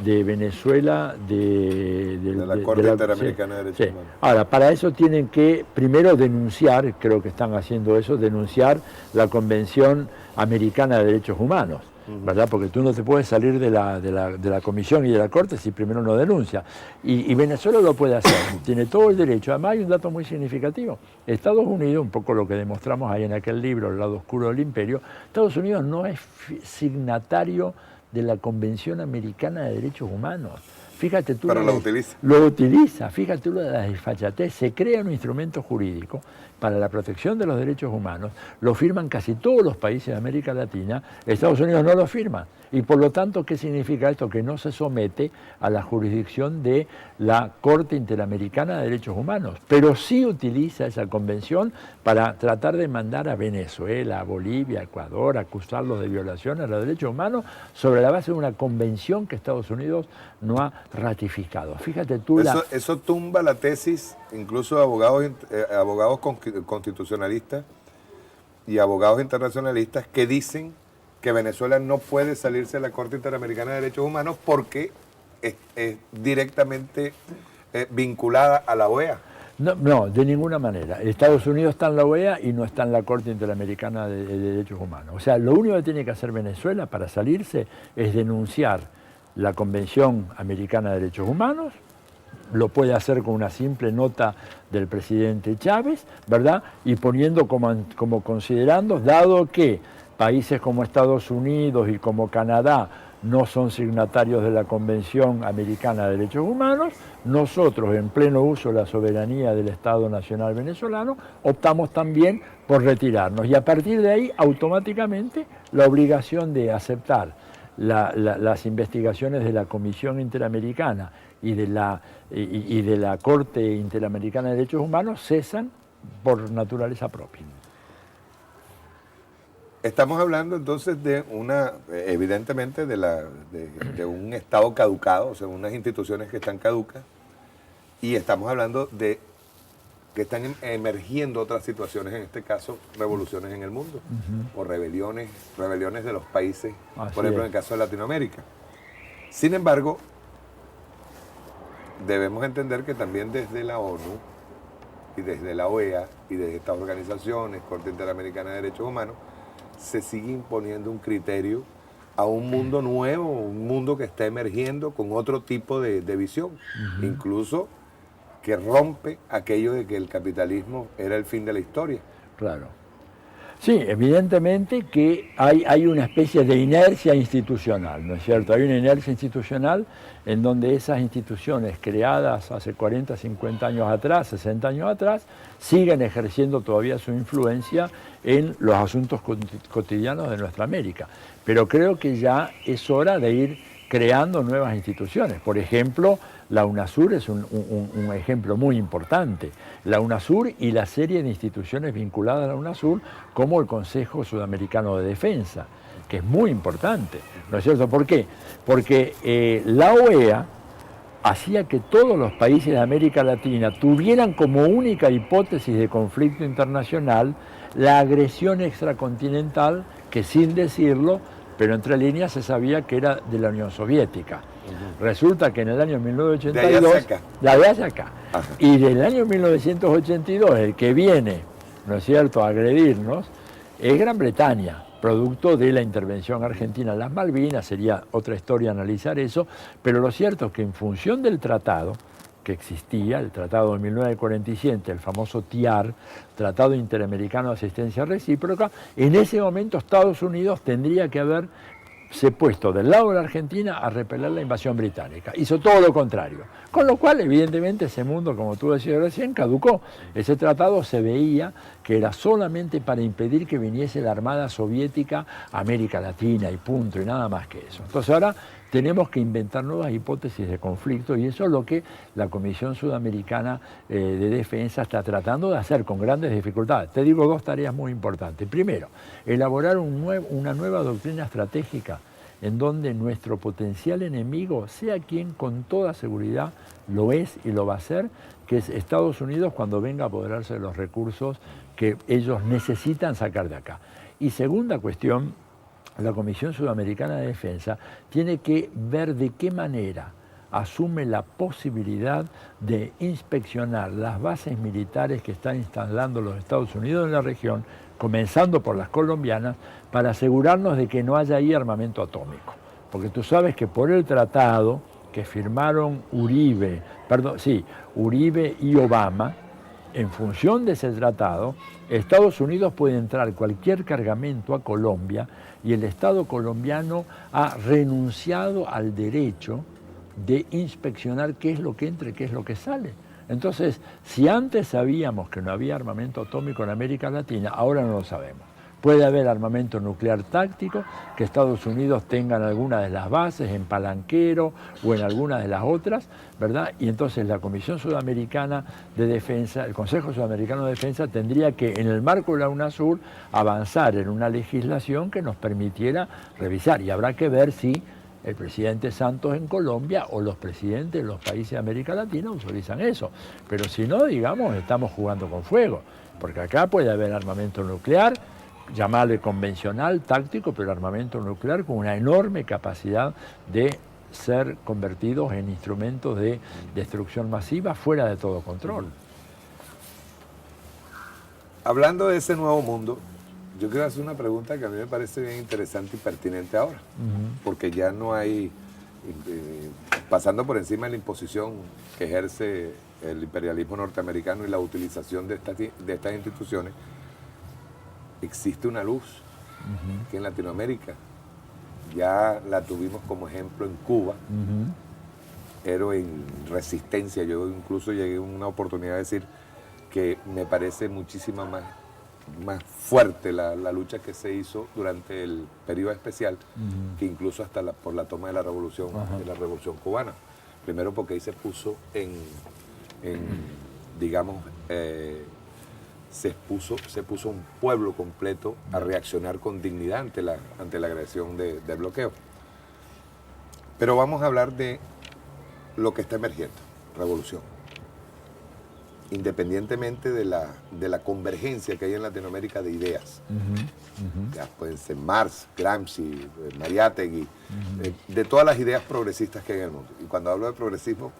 de Venezuela de la Corte Interamericana de Derechos Humanos. Ahora, para eso tienen que primero denunciar, creo que están haciendo eso, denunciar la Convención Americana de Derechos Humanos, ¿verdad? Porque tú no te puedes salir de la Comisión y de la Corte si primero no denuncia. Y Venezuela lo puede hacer, tiene todo el derecho. Además hay un dato muy significativo. Estados Unidos, un poco lo que demostramos ahí en aquel libro, El lado oscuro del imperio, Estados Unidos no es signatario de la Convención Americana de Derechos Humanos. Fíjate tú... Pero lo utiliza. Lo utiliza, fíjate tú la desfachatez. Se crea un instrumento jurídico para la protección de los derechos humanos, lo firman casi todos los países de América Latina, Estados Unidos no lo firma. Y por lo tanto, ¿qué significa esto? Que no se somete a la jurisdicción de la Corte Interamericana de Derechos Humanos, pero sí utiliza esa convención para tratar de mandar a Venezuela, a Bolivia, a Ecuador, a acusarlos de violaciones a los derechos humanos sobre la base de una convención que Estados Unidos no ha ratificado. Fíjate tú eso tumba la tesis, incluso de abogados constitucionalistas y abogados internacionalistas que dicen que Venezuela no puede salirse de la Corte Interamericana de Derechos Humanos porque es directamente vinculada a la OEA. No, de ninguna manera. Estados Unidos está en la OEA y no está en la Corte Interamericana de Derechos Humanos. O sea, lo único que tiene que hacer Venezuela para salirse es denunciar la Convención Americana de Derechos Humanos, lo puede hacer con una simple nota del presidente Chávez, ¿verdad? Y poniendo como considerando, dado que países como Estados Unidos y como Canadá no son signatarios de la Convención Americana de Derechos Humanos, nosotros, en pleno uso de la soberanía del Estado Nacional Venezolano, optamos también por retirarnos. Y a partir de ahí, automáticamente, la obligación de aceptar las investigaciones de la Comisión Interamericana y de la Corte Interamericana de Derechos Humanos cesan por naturaleza propia. Estamos hablando entonces de evidentemente de un Estado caducado, o sea, unas instituciones que están caducas, y estamos hablando de que están emergiendo otras situaciones, en este caso revoluciones en el mundo, o rebeliones de los países, por ejemplo en el caso de Latinoamérica. Sin embargo, debemos entender que también desde la ONU y desde la OEA y desde estas organizaciones, Corte Interamericana de Derechos Humanos, se sigue imponiendo un criterio a un mundo nuevo, un mundo que está emergiendo con otro tipo de visión, incluso que rompe aquello de que el capitalismo era el fin de la historia. Claro. Sí, evidentemente que hay una especie de inercia institucional, ¿no es cierto? Hay una inercia institucional en donde esas instituciones creadas hace 40, 50 años atrás, 60 años atrás, siguen ejerciendo todavía su influencia en los asuntos cotidianos de nuestra América. Pero creo que ya es hora de ir creando nuevas instituciones. Por ejemplo, la UNASUR es un ejemplo muy importante. La UNASUR y la serie de instituciones vinculadas a la UNASUR, como el Consejo Sudamericano de Defensa, que es muy importante, ¿no es cierto? ¿Por qué? Porque la OEA hacía que todos los países de América Latina tuvieran como única hipótesis de conflicto internacional la agresión extracontinental, que sin decirlo, pero entre líneas se sabía que era de la Unión Soviética. Resulta que en el año 1982... De allá hacia acá. Y del año 1982, el que viene, ¿no es cierto?, a agredirnos, es Gran Bretaña, producto de la intervención argentina en las Malvinas. Sería otra historia analizar eso, pero lo cierto es que en función del tratado que existía, el Tratado de 1947, el famoso TIAR, Tratado Interamericano de Asistencia Recíproca, en ese momento Estados Unidos tendría que haber se ha puesto del lado de la Argentina a repeler la invasión británica. Hizo todo lo contrario. Con lo cual, evidentemente, ese mundo, como tú decías recién, caducó. Ese tratado se veía que era solamente para impedir que viniese la Armada Soviética a América Latina y punto, y nada más que eso. Entonces ahora tenemos que inventar nuevas hipótesis de conflicto y eso es lo que la Comisión Sudamericana de Defensa está tratando de hacer con grandes dificultades. Te digo dos tareas muy importantes. Primero, elaborar una nueva doctrina estratégica en donde nuestro potencial enemigo sea quien con toda seguridad lo es y lo va a ser, que es Estados Unidos cuando venga a apoderarse de los recursos que ellos necesitan sacar de acá. Y segunda cuestión, la Comisión Sudamericana de Defensa tiene que ver de qué manera asume la posibilidad de inspeccionar las bases militares que están instalando los Estados Unidos en la región, comenzando por las colombianas, para asegurarnos de que no haya ahí armamento atómico. Porque tú sabes que por el tratado que firmaron Uribe y Obama, en función de ese tratado, Estados Unidos puede entrar cualquier cargamento a Colombia y el Estado colombiano ha renunciado al derecho de inspeccionar qué es lo que entra y qué es lo que sale. Entonces, si antes sabíamos que no había armamento atómico en América Latina, ahora no lo sabemos. Puede haber armamento nuclear táctico, que Estados Unidos tenga en alguna de las bases, en Palanquero o en alguna de las otras, ¿verdad? Y entonces la Comisión Sudamericana de Defensa, el Consejo Sudamericano de Defensa tendría que, en el marco de la UNASUR, avanzar en una legislación que nos permitiera revisar. Y habrá que ver si el presidente Santos en Colombia o los presidentes de los países de América Latina autorizan eso. Pero si no, digamos, estamos jugando con fuego, porque acá puede haber armamento nuclear, llamarle convencional, táctico, pero armamento nuclear con una enorme capacidad de ser convertidos en instrumentos de destrucción masiva fuera de todo control. Hablando de ese nuevo mundo, yo quiero hacer una pregunta que a mí me parece bien interesante y pertinente ahora, porque ya no hay, pasando por encima de la imposición que ejerce el imperialismo norteamericano y la utilización de estas instituciones, existe una luz que en Latinoamérica ya la tuvimos como ejemplo en Cuba, héroe en resistencia. Yo incluso llegué a una oportunidad de decir que me parece muchísima más fuerte la lucha que se hizo durante el periodo especial, que incluso hasta por la toma de la revolución cubana. Primero porque ahí se puso digamos, se puso un pueblo completo a reaccionar con dignidad ante la agresión del bloqueo. Pero vamos a hablar de lo que está emergiendo, revolución. Independientemente de la convergencia que hay en Latinoamérica de ideas, ya pueden ser Marx, Gramsci, Mariátegui, de todas las ideas progresistas que hay en el mundo. Y cuando hablo de progresismo,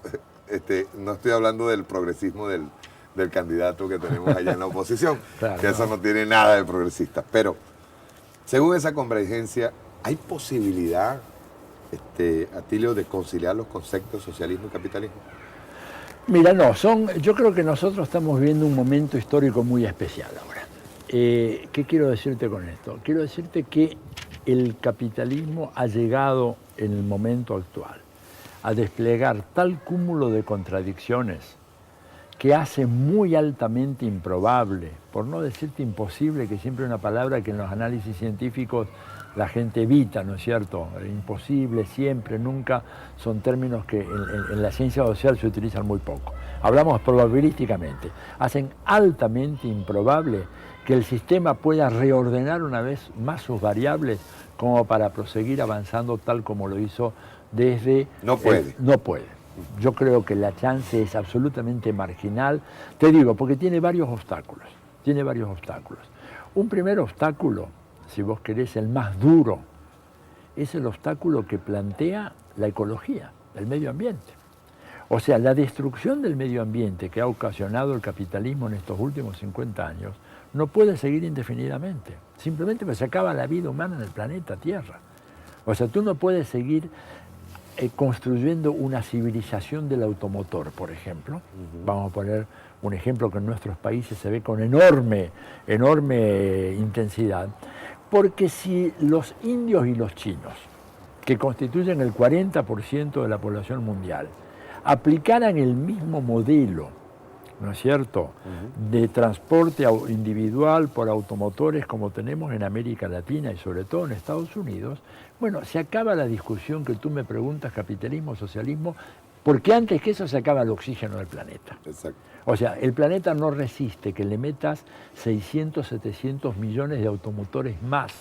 no estoy hablando del progresismo del candidato que tenemos allá en la oposición, claro, que eso no tiene nada de progresista. Pero, según esa convergencia, ¿hay posibilidad, Atilio, de conciliar los conceptos socialismo y capitalismo? Mira, yo creo que nosotros estamos viviendo un momento histórico muy especial ahora. ¿Qué quiero decirte con esto? Quiero decirte que el capitalismo ha llegado en el momento actual a desplegar tal cúmulo de contradicciones que hace muy altamente improbable, por no decirte imposible, que siempre es una palabra que en los análisis científicos la gente evita, ¿no es cierto? Imposible, siempre, nunca, son términos que en la ciencia social se utilizan muy poco. Hablamos probabilísticamente. Hacen altamente improbable que el sistema pueda reordenar una vez más sus variables como para proseguir avanzando tal como lo hizo desde... No puede. No puede. Yo creo que la chance es absolutamente marginal. Te digo, porque tiene varios obstáculos. Un primer obstáculo, si vos querés el más duro, es el obstáculo que plantea la ecología, el medio ambiente. O sea, la destrucción del medio ambiente que ha ocasionado el capitalismo en estos últimos 50 años no puede seguir indefinidamente. Simplemente porque se acaba la vida humana en el planeta Tierra. O sea, tú no puedes seguir construyendo una civilización del automotor, por ejemplo. Vamos a poner un ejemplo que en nuestros países se ve con enorme intensidad. Porque si los indios y los chinos que constituyen el 40% de la población mundial, aplicaran el mismo modelo, ¿no es cierto?, de transporte individual por automotores como tenemos en América Latina y sobre todo en Estados Unidos, bueno, se acaba la discusión que tú me preguntas, capitalismo, socialismo, porque antes que eso se acaba el oxígeno del planeta. Exacto. O sea, el planeta no resiste que le metas 600, 700 millones de automotores más.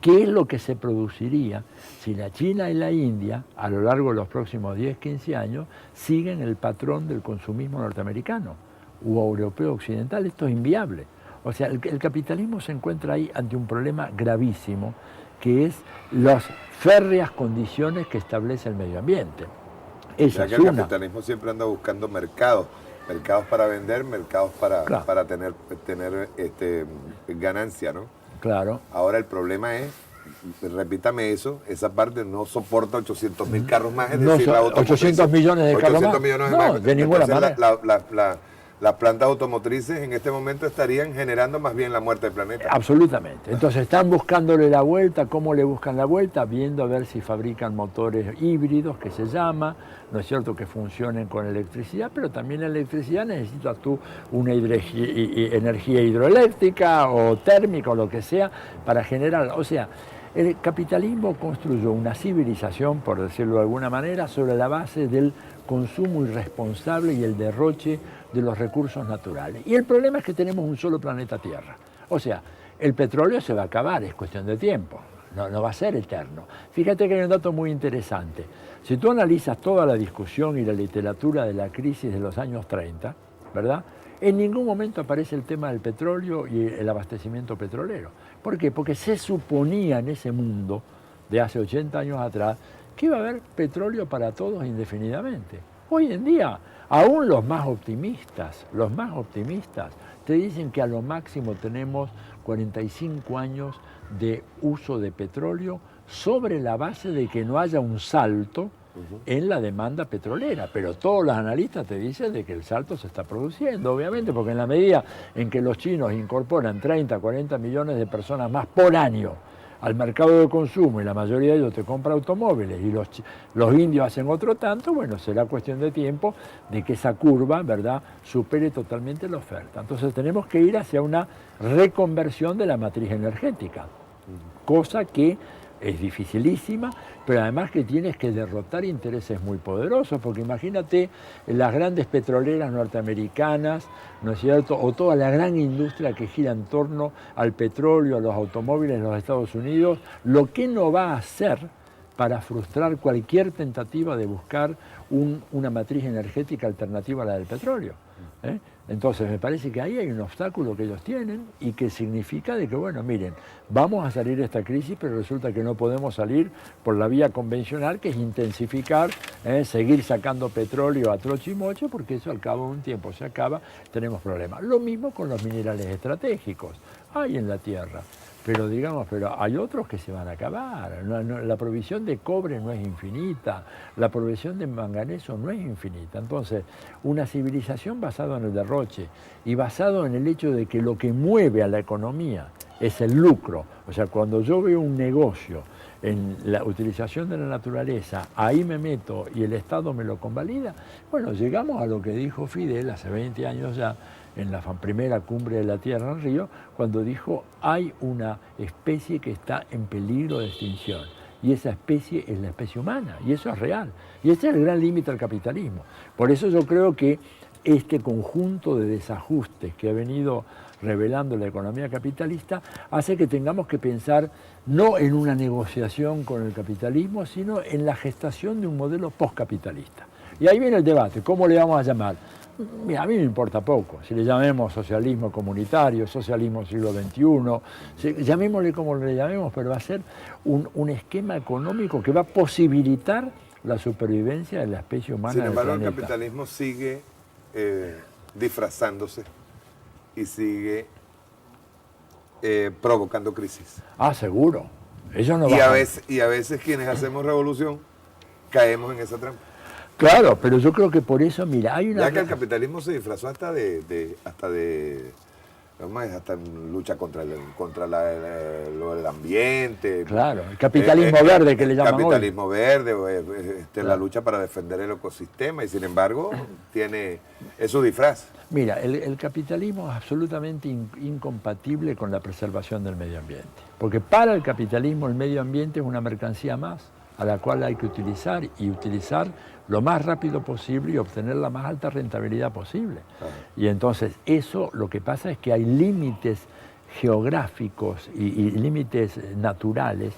¿Qué es lo que se produciría si la China y la India, a lo largo de los próximos 10, 15 años, siguen el patrón del consumismo norteamericano u europeo occidental? Esto es inviable. O sea, el capitalismo se encuentra ahí ante un problema gravísimo, que es las férreas condiciones que establece el medio ambiente. Esa es el una. capitalismo siempre anda buscando mercados para vender, mercados para tener ganancia, ¿no? Claro. Ahora el problema es, repítame eso, esa parte no soporta 800.000 carros más, es decir, la automotriz, 800 millones de carros más. 800 millones no, más. de ninguna Entonces, manera. las plantas automotrices en este momento estarían generando más bien la muerte del planeta. Absolutamente. Entonces están buscándole la vuelta. ¿Cómo le buscan la vuelta? Viendo a ver si fabrican motores híbridos, que se llama, ¿no es cierto?, que funcionen con electricidad, pero también la electricidad necesitas tú una energía hidroeléctrica o térmica o lo que sea para generar. O sea, el capitalismo construyó una civilización, por decirlo de alguna manera, sobre la base del consumo irresponsable y el derroche de los recursos naturales. Y el problema es que tenemos un solo planeta Tierra. O sea, el petróleo se va a acabar, es cuestión de tiempo, no va a ser eterno. Fíjate que hay un dato muy interesante. Si tú analizas toda la discusión y la literatura de la crisis de los años 30, ¿verdad?, en ningún momento aparece el tema del petróleo y el abastecimiento petrolero. ¿Por qué? Porque se suponía en ese mundo de hace 80 años atrás que iba a haber petróleo para todos indefinidamente. Hoy en día, aún los más optimistas, te dicen que a lo máximo tenemos 45 años de uso de petróleo sobre la base de que no haya un salto en la demanda petrolera, pero todos los analistas te dicen de que el salto se está produciendo, obviamente, porque en la medida en que los chinos incorporan 30, 40 millones de personas más por año al mercado de consumo y la mayoría de ellos te compra automóviles y los indios hacen otro tanto, bueno, será cuestión de tiempo de que esa curva, ¿verdad?, supere totalmente la oferta. Entonces tenemos que ir hacia una reconversión de la matriz energética, cosa que es dificilísima, pero además que tienes que derrotar intereses muy poderosos, porque imagínate las grandes petroleras norteamericanas, ¿no es cierto?, o toda la gran industria que gira en torno al petróleo, a los automóviles en los Estados Unidos, lo que no va a hacer para frustrar cualquier tentativa de buscar una matriz energética alternativa a la del petróleo. Entonces me parece que ahí hay un obstáculo que ellos tienen y que significa de que, bueno, miren, vamos a salir de esta crisis, pero resulta que no podemos salir por la vía convencional, que es intensificar, seguir sacando petróleo a troche y moche, porque eso al cabo de un tiempo se acaba, tenemos problemas. Lo mismo con los minerales estratégicos, hay en la tierra. Pero hay otros que se van a acabar. La provisión de cobre no es infinita, la provisión de manganeso no es infinita. Entonces, una civilización basada en el derroche y basado en el hecho de que lo que mueve a la economía es el lucro. O sea, cuando yo veo un negocio en la utilización de la naturaleza, ahí me meto y el Estado me lo convalida, bueno, llegamos a lo que dijo Fidel hace 20 años ya, en la primera cumbre de la Tierra en Río, cuando dijo hay una especie que está en peligro de extinción y esa especie es la especie humana, y eso es real. Y este es el gran límite del capitalismo. Por eso yo creo que este conjunto de desajustes que ha venido revelando la economía capitalista hace que tengamos que pensar no en una negociación con el capitalismo, sino en la gestación de un modelo postcapitalista. Y ahí viene el debate, ¿cómo le vamos a llamar? Mira, a mí me importa poco, si le llamemos socialismo comunitario, socialismo siglo XXI, llamémosle como le llamemos, pero va a ser un esquema económico que va a posibilitar la supervivencia de la especie humana. Sin embargo, del planeta. el capitalismo sigue disfrazándose y sigue provocando crisis. Ah, seguro. Ellos no y van a veces quienes hacemos revolución caemos en esa trampa. Claro, pero yo creo que por eso, mira, hay una... Ya que el capitalismo se disfrazó hasta de Además, hasta en lucha contra lo del ambiente. Claro, el capitalismo verde que le llaman capitalismo hoy. verde, Claro. La lucha para defender el ecosistema, y sin embargo es su disfraz. Mira, el capitalismo es absolutamente incompatible con la preservación del medio ambiente. Porque para el capitalismo el medio ambiente es una mercancía más a la cual hay que utilizar lo más rápido posible y obtener la más alta rentabilidad posible. Y entonces eso lo que pasa es que hay límites geográficos y límites naturales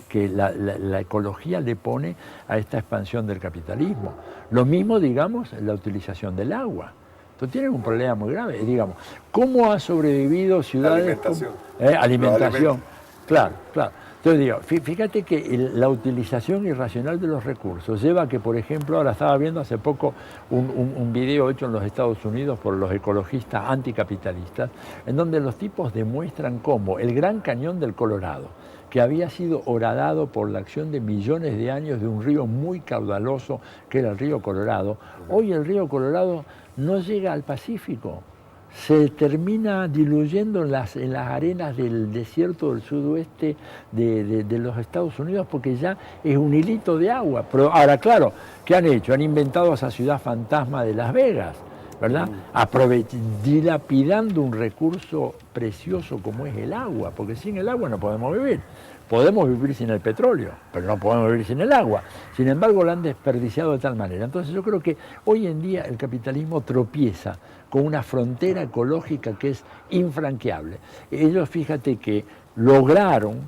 que la ecología le pone a esta expansión del capitalismo. Lo mismo, digamos, la utilización del agua. Entonces tienen un problema muy grave. Digamos, ¿cómo ha sobrevivido ciudades? Alimentación. Alimentación. Claro, claro. Entonces digo, fíjate que la utilización irracional de los recursos lleva a que, por ejemplo, ahora estaba viendo hace poco un video hecho en los Estados Unidos por los ecologistas anticapitalistas, en donde los tipos demuestran cómo el Gran Cañón del Colorado, que había sido horadado por la acción de millones de años de un río muy caudaloso, que era el río Colorado, hoy el río Colorado no llega al Pacífico. Se termina diluyendo en las arenas del desierto del sudoeste de los Estados Unidos, porque ya es un hilito de agua. Pero ahora, claro, ¿qué han hecho? Han inventado esa ciudad fantasma de Las Vegas, ¿verdad? Dilapidando un recurso precioso como es el agua, porque sin el agua no podemos vivir. Podemos vivir sin el petróleo, pero no podemos vivir sin el agua. Sin embargo, lo han desperdiciado de tal manera. Entonces yo creo que hoy en día el capitalismo tropieza con una frontera ecológica que es infranqueable. Ellos, fíjate que lograron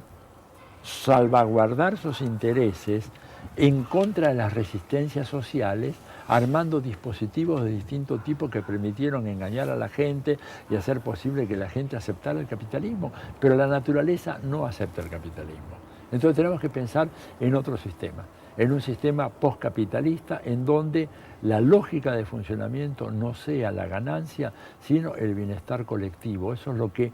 salvaguardar sus intereses en contra de las resistencias sociales, armando dispositivos de distinto tipo que permitieron engañar a la gente y hacer posible que la gente aceptara el capitalismo, pero la naturaleza no acepta el capitalismo. Entonces tenemos que pensar en otro sistema, en un sistema postcapitalista en donde la lógica de funcionamiento no sea la ganancia, sino el bienestar colectivo. Eso es lo que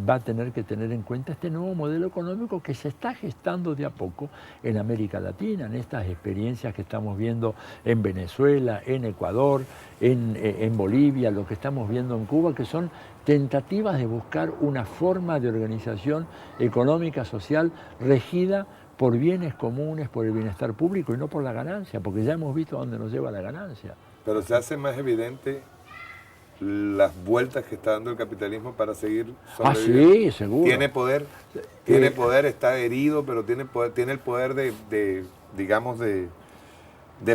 va a tener que tener en cuenta este nuevo modelo económico que se está gestando de a poco en América Latina, en estas experiencias que estamos viendo en Venezuela, en Ecuador, en Bolivia, lo que estamos viendo en Cuba, que son tentativas de buscar una forma de organización económica, social, regida por bienes comunes, por el bienestar público y no por la ganancia, porque ya hemos visto a dónde nos lleva la ganancia. Pero se hace más evidente las vueltas que está dando el capitalismo para seguir sobreviviendo. Sí, seguro. Tiene poder, está herido, pero tiene el poder de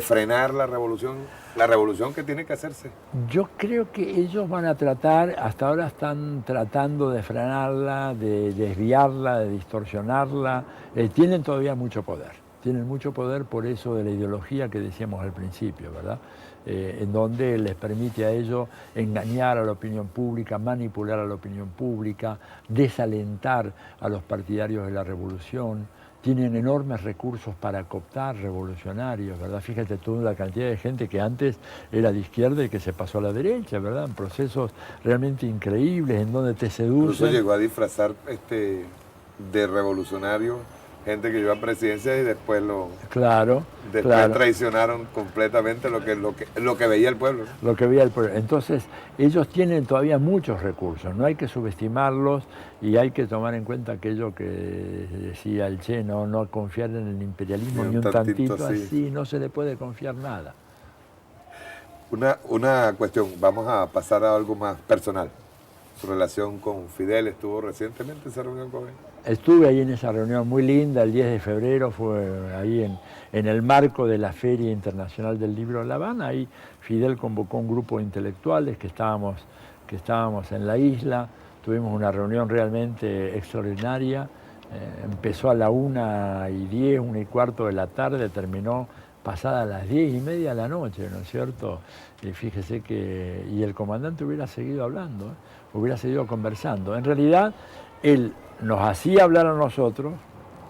frenar la revolución que tiene que hacerse. Yo creo que ellos van a tratar, hasta ahora están tratando de frenarla, de desviarla, de distorsionarla. Tienen todavía mucho poder por eso de la ideología que decíamos al principio, ¿verdad? En donde les permite a ellos engañar a la opinión pública, manipular a la opinión pública, desalentar a los partidarios de la revolución. Tienen enormes recursos para cooptar revolucionarios, ¿verdad? Fíjate tú la cantidad de gente que antes era de izquierda y que se pasó a la derecha, ¿verdad? En procesos realmente increíbles, en donde te seducen. Incluso llegó a disfrazar de revolucionario gente que iba a presidencia y después traicionaron completamente lo que veía el pueblo, ¿no? Lo que veía el pueblo. Entonces, ellos tienen todavía muchos recursos, no hay que subestimarlos y hay que tomar en cuenta aquello que decía el Che, no confiar en el imperialismo ni un tantito así, no se le puede confiar nada. Una cuestión, vamos a pasar a algo más personal. Su relación con Fidel, ¿estuvo recientemente en esa reunión con él? Estuve ahí en esa reunión muy linda, el 10 de febrero, fue ahí en el marco de la Feria Internacional del Libro de La Habana. Ahí Fidel convocó un grupo de intelectuales que estábamos en la isla, tuvimos una reunión realmente extraordinaria, empezó a la 1:10, 1:15 de la tarde, terminó pasada las 10:30 de la noche, ¿no es cierto? Y fíjese que, y el comandante hubiera seguido hablando, hubiera seguido conversando. En realidad, él nos hacía hablar a nosotros,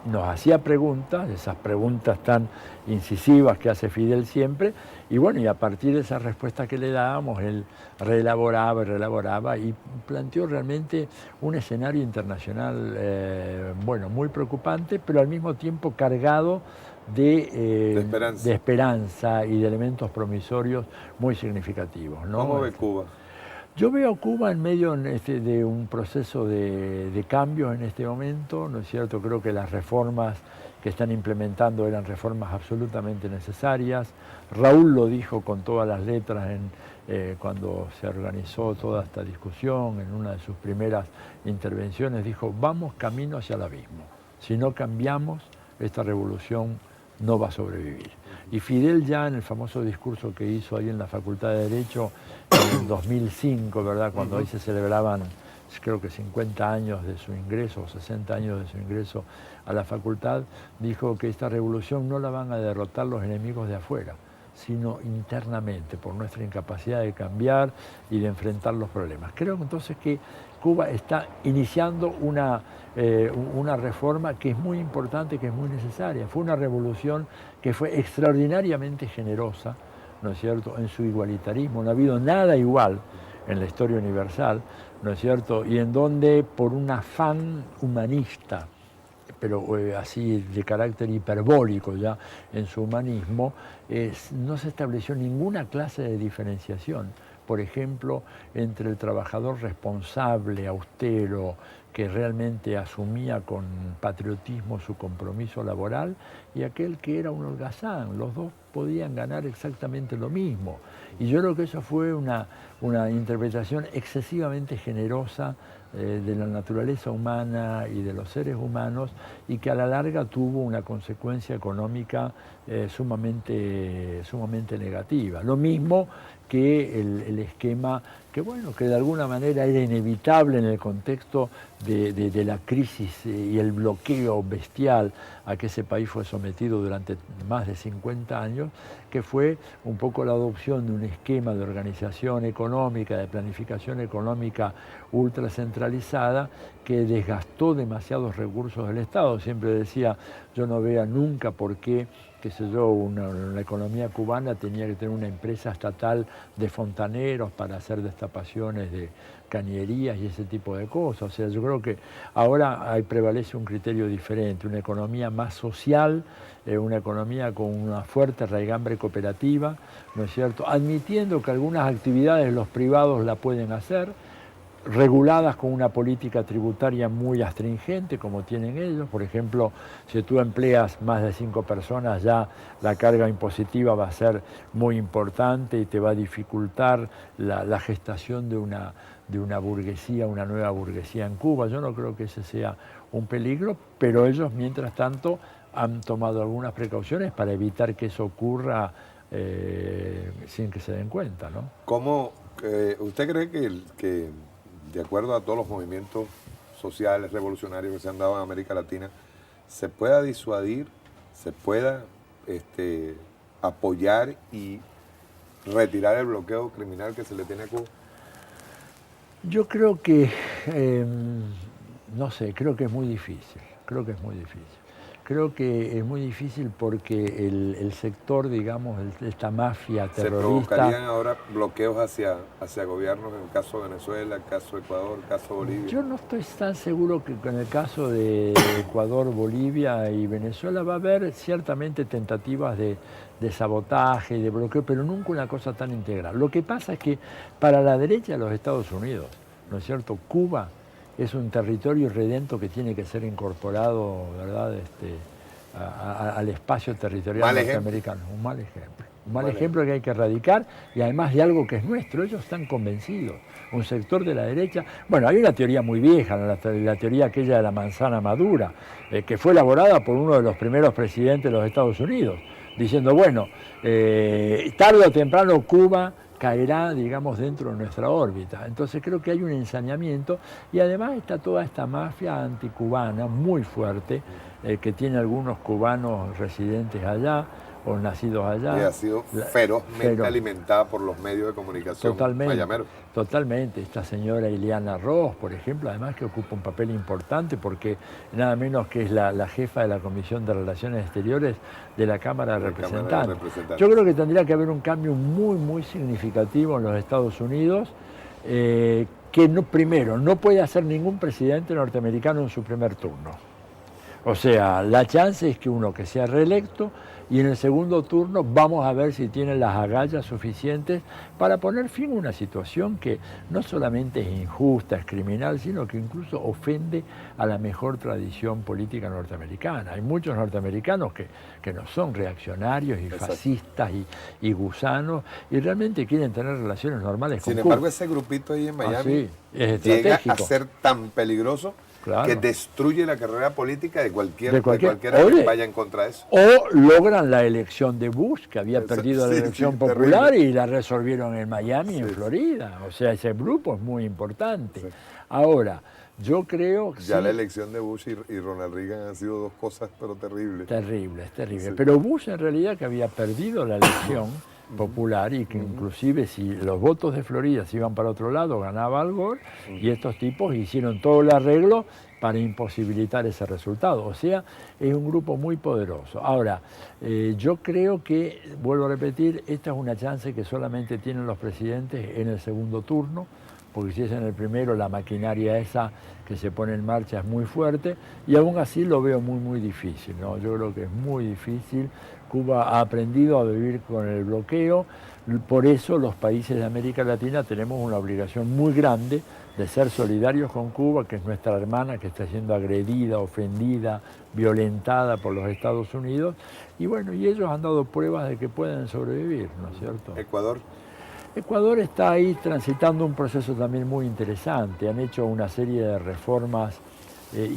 nos hacía preguntas, esas preguntas tan incisivas que hace Fidel siempre, y bueno, y a partir de esas respuestas que le dábamos, él reelaboraba y planteó realmente un escenario internacional, muy preocupante, pero al mismo tiempo cargado de esperanza y de elementos promisorios muy significativos, ¿no? ¿Cómo ve Cuba? Yo veo a Cuba en medio de un proceso de cambio en este momento, ¿no es cierto? Creo que las reformas que están implementando eran reformas absolutamente necesarias. Raúl lo dijo con todas las letras cuando se organizó toda esta discusión, en una de sus primeras intervenciones, dijo, vamos camino hacia el abismo. Si no cambiamos, esta revolución no va a sobrevivir. Y Fidel ya en el famoso discurso que hizo ahí en la Facultad de Derecho en el 2005, ¿verdad? Cuando ahí se celebraban, creo que 50 años de su ingreso, o 60 años de su ingreso a la facultad, dijo que esta revolución no la van a derrotar los enemigos de afuera, sino internamente, por nuestra incapacidad de cambiar y de enfrentar los problemas. Creo entonces que Cuba está iniciando una reforma que es muy importante, que es muy necesaria. Fue una revolución que fue extraordinariamente generosa, ¿no es cierto?, en su igualitarismo. No ha habido nada igual en la historia universal, ¿no es cierto?, y en donde por un afán humanista, pero así de carácter hiperbólico ya en su humanismo, no se estableció ninguna clase de diferenciación, por ejemplo, entre el trabajador responsable, austero, que realmente asumía con patriotismo su compromiso laboral, y aquel que era un holgazán. Los dos podían ganar exactamente lo mismo. Y yo creo que eso fue una interpretación excesivamente generosa de la naturaleza humana y de los seres humanos, y que a la larga tuvo una consecuencia económica sumamente negativa. Lo mismo que el esquema que, bueno, que de alguna manera era inevitable en el contexto de la crisis y el bloqueo bestial a que ese país fue sometido durante más de 50 años, que fue un poco la adopción de un esquema de organización económica, de planificación económica ultracentralizada, que desgastó demasiados recursos del Estado. Siempre decía, yo no veo nunca por qué, qué sé yo, una economía cubana tenía que tener una empresa estatal de fontaneros para hacer destapaciones de cañerías y ese tipo de cosas. O sea, yo creo que ahora prevalece un criterio diferente, una economía más social, una economía con una fuerte raigambre cooperativa, ¿no es cierto?, admitiendo que algunas actividades los privados la pueden hacer, reguladas con una política tributaria muy astringente, como tienen ellos. Por ejemplo, si tú empleas más de 5 personas, ya la carga impositiva va a ser muy importante y te va a dificultar la gestación de una burguesía, una nueva burguesía en Cuba. Yo no creo que ese sea un peligro, pero ellos, mientras tanto, han tomado algunas precauciones para evitar que eso ocurra sin que se den cuenta, ¿no? ¿Cómo usted cree que de acuerdo a todos los movimientos sociales, revolucionarios que se han dado en América Latina, se pueda disuadir, se pueda apoyar y retirar el bloqueo criminal que se le tiene a Cuba? Yo creo que, no sé, creo que es muy difícil, creo que es muy difícil porque el sector, digamos, esta mafia terrorista... ¿Se provocarían ahora bloqueos hacia gobiernos en el caso de Venezuela, el caso de Ecuador, el caso de Bolivia? Yo no estoy tan seguro que en el caso de Ecuador, Bolivia y Venezuela va a haber ciertamente tentativas de sabotaje y de bloqueo, pero nunca una cosa tan integral. Lo que pasa es que para la derecha de los Estados Unidos, ¿no es cierto?, Cuba es un territorio irredento que tiene que ser incorporado, ¿verdad?, al espacio territorial norteamericano. Un mal ejemplo. Un mal ejemplo que hay que erradicar, y además de algo que es nuestro. Ellos están convencidos. Un sector de la derecha... Bueno, hay una teoría muy vieja, ¿no?, la teoría aquella de la manzana madura, que fue elaborada por uno de los primeros presidentes de los Estados Unidos, diciendo, bueno, tarde o temprano Cuba caerá, digamos, dentro de nuestra órbita. Entonces creo que hay un ensañamiento, y además está toda esta mafia anticubana muy fuerte, que tiene algunos cubanos residentes allá o nacidos allá. Y ha sido ferozmente alimentada por los medios de comunicación mayameros. Totalmente. Esta señora Ileana Ross, por ejemplo, además que ocupa un papel importante porque nada menos que es la jefa de la Comisión de Relaciones Exteriores de la Cámara de Representantes. Yo creo que tendría que haber un cambio muy, muy significativo en los Estados Unidos, que primero, no puede hacer ningún presidente norteamericano en su primer turno. O sea, la chance es que uno que sea reelecto y en el segundo turno vamos a ver si tienen las agallas suficientes para poner fin a una situación que no solamente es injusta, es criminal, sino que incluso ofende a la mejor tradición política norteamericana. Hay muchos norteamericanos que no son reaccionarios y fascistas y gusanos y realmente quieren tener relaciones normales con Sin Cuba. embargo, ese grupito ahí en Miami Sí, es llega estratégico. a ser tan peligroso Claro. que destruye la carrera política de cualquiera Oye, que vaya en contra de eso. O logran la elección de Bush, que había Eso, perdido la sí, elección sí, popular, terrible. y la resolvieron en Miami, en Florida. O sea, ese grupo es muy importante. Sí. Ahora, yo creo que Ya sí, la elección de Bush y Ronald Reagan han sido dos cosas, pero terribles. terrible, es terrible. Sí. Pero Bush en realidad que había perdido la elección popular y que inclusive si los votos de Florida se iban para otro lado, ganaba Al Gore, y estos tipos hicieron todo el arreglo para imposibilitar ese resultado. O sea, es un grupo muy poderoso. Ahora, yo creo que, vuelvo a repetir, esta es una chance que solamente tienen los presidentes en el segundo turno, porque si es en el primero la maquinaria esa que se pone en marcha es muy fuerte, y aún así lo veo muy, muy difícil, ¿no? Yo creo que es muy difícil. Cuba ha aprendido a vivir con el bloqueo, por eso los países de América Latina tenemos una obligación muy grande de ser solidarios con Cuba, que es nuestra hermana, que está siendo agredida, ofendida, violentada por los Estados Unidos, y bueno, y ellos han dado pruebas de que pueden sobrevivir, ¿no es cierto? Ecuador. Ecuador está ahí transitando un proceso también muy interesante. Han hecho una serie de reformas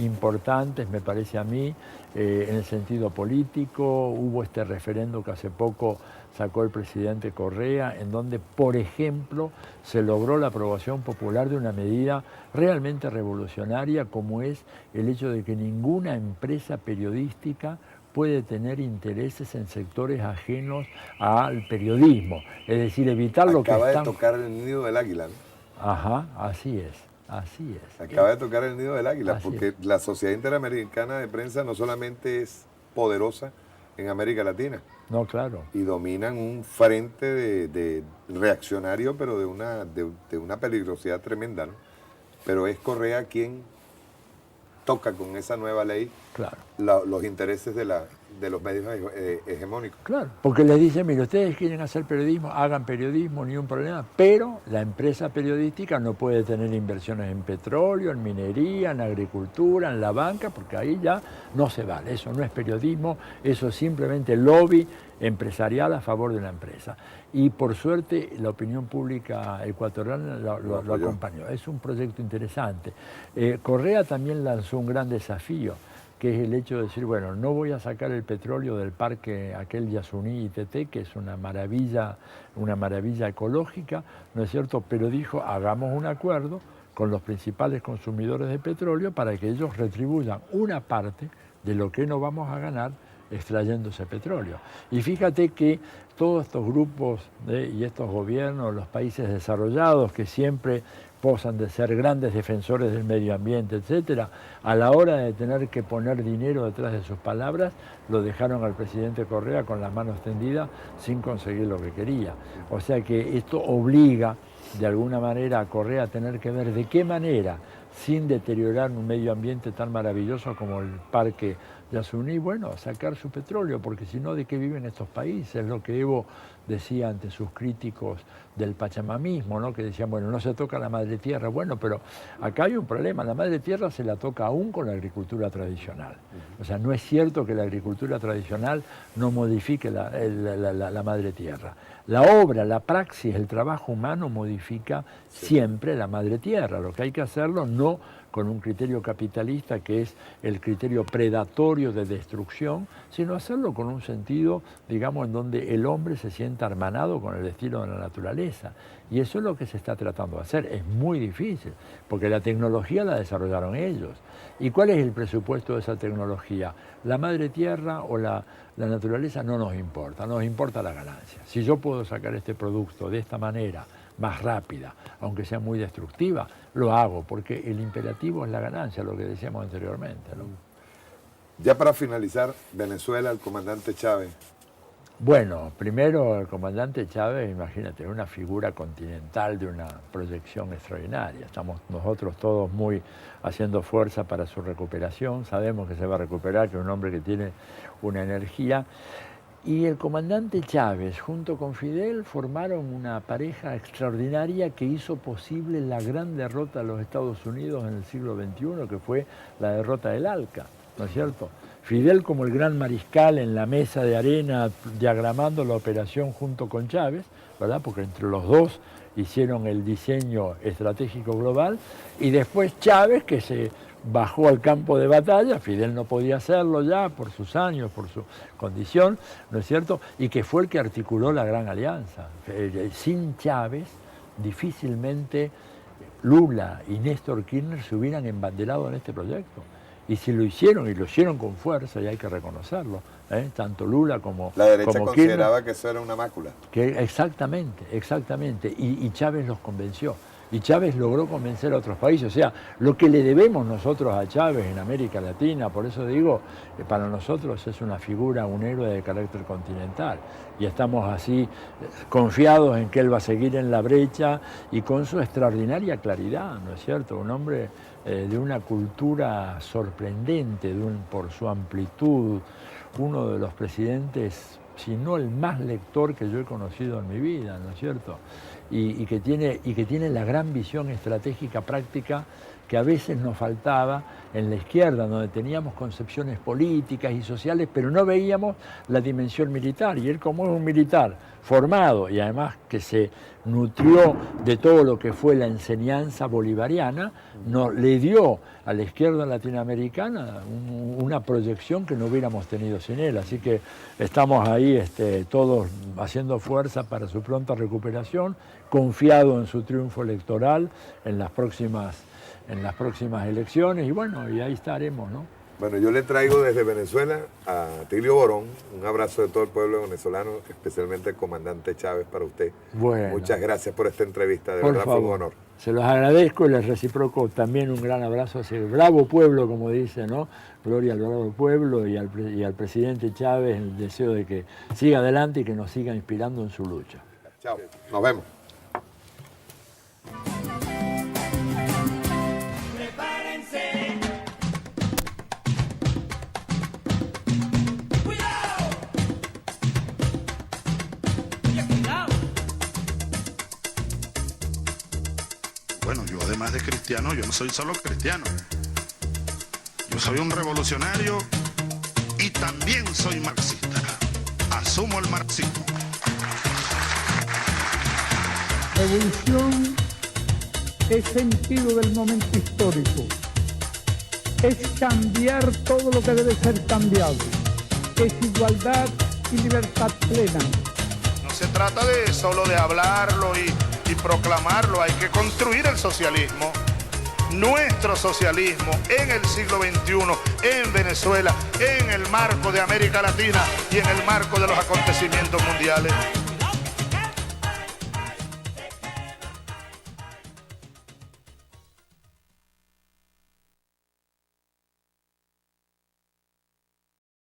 importantes, me parece a mí, en el sentido político. Hubo este referendo que hace poco sacó el presidente Correa, en donde, por ejemplo, se logró la aprobación popular de una medida realmente revolucionaria, como es el hecho de que ninguna empresa periodística puede tener intereses en sectores ajenos al periodismo, es decir, evitar lo que Acaba están... de tocar el nido del águila, ¿no? Ajá, así es, así es. Acaba de tocar el nido del águila, Así porque la Sociedad Interamericana de Prensa no solamente es poderosa en América Latina, No, claro. y dominan un frente de reaccionario, pero de una peligrosidad tremenda, ¿no? Pero es Correa quien toca con esa nueva ley Claro, los intereses de los medios hegemónicos. claro, porque les dicen, mire, ustedes quieren hacer periodismo, hagan periodismo, ni un problema, pero la empresa periodística no puede tener inversiones en petróleo, en minería, en agricultura, en la banca, porque ahí ya no se vale, eso no es periodismo, eso es simplemente lobby empresarial a favor de la empresa. Y por suerte la opinión pública ecuatoriana lo acompañó. Es un proyecto interesante. Correa también lanzó un gran desafío, que es el hecho de decir, bueno, no voy a sacar el petróleo del parque aquel Yasuní Iteté, que es una maravilla ecológica, ¿no es cierto? Pero dijo, hagamos un acuerdo con los principales consumidores de petróleo para que ellos retribuyan una parte de lo que no vamos a ganar extrayendo ese petróleo. Y fíjate que todos estos grupos y estos gobiernos, los países desarrollados que siempre posan de ser grandes defensores del medio ambiente, etcétera, a la hora de tener que poner dinero detrás de sus palabras, lo dejaron al presidente Correa con las manos tendidas sin conseguir lo que quería. O sea que esto obliga de alguna manera a Correa a tener que ver de qué manera, sin deteriorar un medio ambiente tan maravilloso como el parque Yasuní, bueno, sacar su petróleo, porque si no, ¿de qué viven estos países? Lo que Evo decía ante sus críticos del pachamamismo, ¿no? Que decían, bueno, no se toca la madre tierra. Bueno, pero acá hay un problema, la madre tierra se la toca aún con la agricultura tradicional. O sea, no es cierto que la agricultura tradicional no modifique la madre tierra. La obra, la praxis, el trabajo humano modifica siempre la madre tierra. Lo que hay que hacerlo no con un criterio capitalista que es el criterio predatorio de destrucción, sino hacerlo con un sentido, digamos, en donde el hombre se sienta hermanado con el destino de la naturaleza. Y eso es lo que se está tratando de hacer. Es muy difícil, porque la tecnología la desarrollaron ellos. ¿Y cuál es el presupuesto de esa tecnología? La madre tierra o la naturaleza no nos importa la ganancia. Si yo puedo sacar este producto de esta manera, más rápida, aunque sea muy destructiva, lo hago, porque el imperativo es la ganancia, lo que decíamos anteriormente, ¿no? Ya para finalizar, Venezuela, el comandante Chávez. Bueno, primero el comandante Chávez, imagínate, es una figura continental de una proyección extraordinaria. Estamos nosotros todos muy haciendo fuerza para su recuperación, sabemos que se va a recuperar, que es un hombre que tiene una energía. Y el comandante Chávez junto con Fidel formaron una pareja extraordinaria que hizo posible la gran derrota de los Estados Unidos en el siglo XXI, que fue la derrota del Alca, ¿no es cierto? Fidel como el gran mariscal en la mesa de arena diagramando la operación junto con Chávez, ¿verdad? Porque entre los dos hicieron el diseño estratégico global, y después Chávez, que se bajó al campo de batalla. Fidel no podía hacerlo ya por sus años, por su condición, ¿no es cierto? Y que fue el que articuló la Gran Alianza. Sin Chávez, difícilmente Lula y Néstor Kirchner se hubieran embanderado en este proyecto. Y si lo hicieron, y lo hicieron con fuerza, y hay que reconocerlo, tanto Lula como la derecha como consideraba Kirchner, que eso era una mácula. Que exactamente, exactamente. Y Chávez los convenció. Y Chávez logró convencer a otros países. O sea, lo que le debemos nosotros a Chávez en América Latina, por eso digo, para nosotros es una figura, un héroe de carácter continental. Y estamos así confiados en que él va a seguir en la brecha y con su extraordinaria claridad, ¿no es cierto? Un hombre de una cultura sorprendente, por su amplitud, uno de los presidentes, si no el más lector que yo he conocido en mi vida, ¿no es cierto? Y que tiene la gran visión estratégica práctica que a veces nos faltaba en la izquierda, donde teníamos concepciones políticas y sociales, pero no veíamos la dimensión militar. Y él, como es un militar formado y además que se nutrió de todo lo que fue la enseñanza bolivariana, le dio a la izquierda latinoamericana una proyección que no hubiéramos tenido sin él. Así que estamos ahí todos haciendo fuerza para su pronta recuperación, confiado en su triunfo electoral en las próximas elecciones, y bueno, y ahí estaremos, ¿no? Bueno, yo le traigo desde Venezuela a Tilio Borón un abrazo de todo el pueblo venezolano, especialmente el comandante Chávez para usted. Bueno, muchas gracias por esta entrevista, de por verdad favor, fue un honor. Se los agradezco y les reciproco también un gran abrazo hacia el bravo pueblo, como dice, ¿no? Gloria al bravo pueblo y al presidente Chávez, el deseo de que siga adelante y que nos siga inspirando en su lucha. Chao, nos vemos. Bueno, yo además de cristiano, yo no soy solo cristiano. Yo soy un revolucionario y también soy marxista. Asumo el marxismo. Revolución es sentido del momento histórico. Es cambiar todo lo que debe ser cambiado. Es igualdad y libertad plena. No se trata de solo de hablarlo y proclamarlo, hay que construir el socialismo, nuestro socialismo en el siglo XXI, en Venezuela, en el marco de América Latina y en el marco de los acontecimientos mundiales.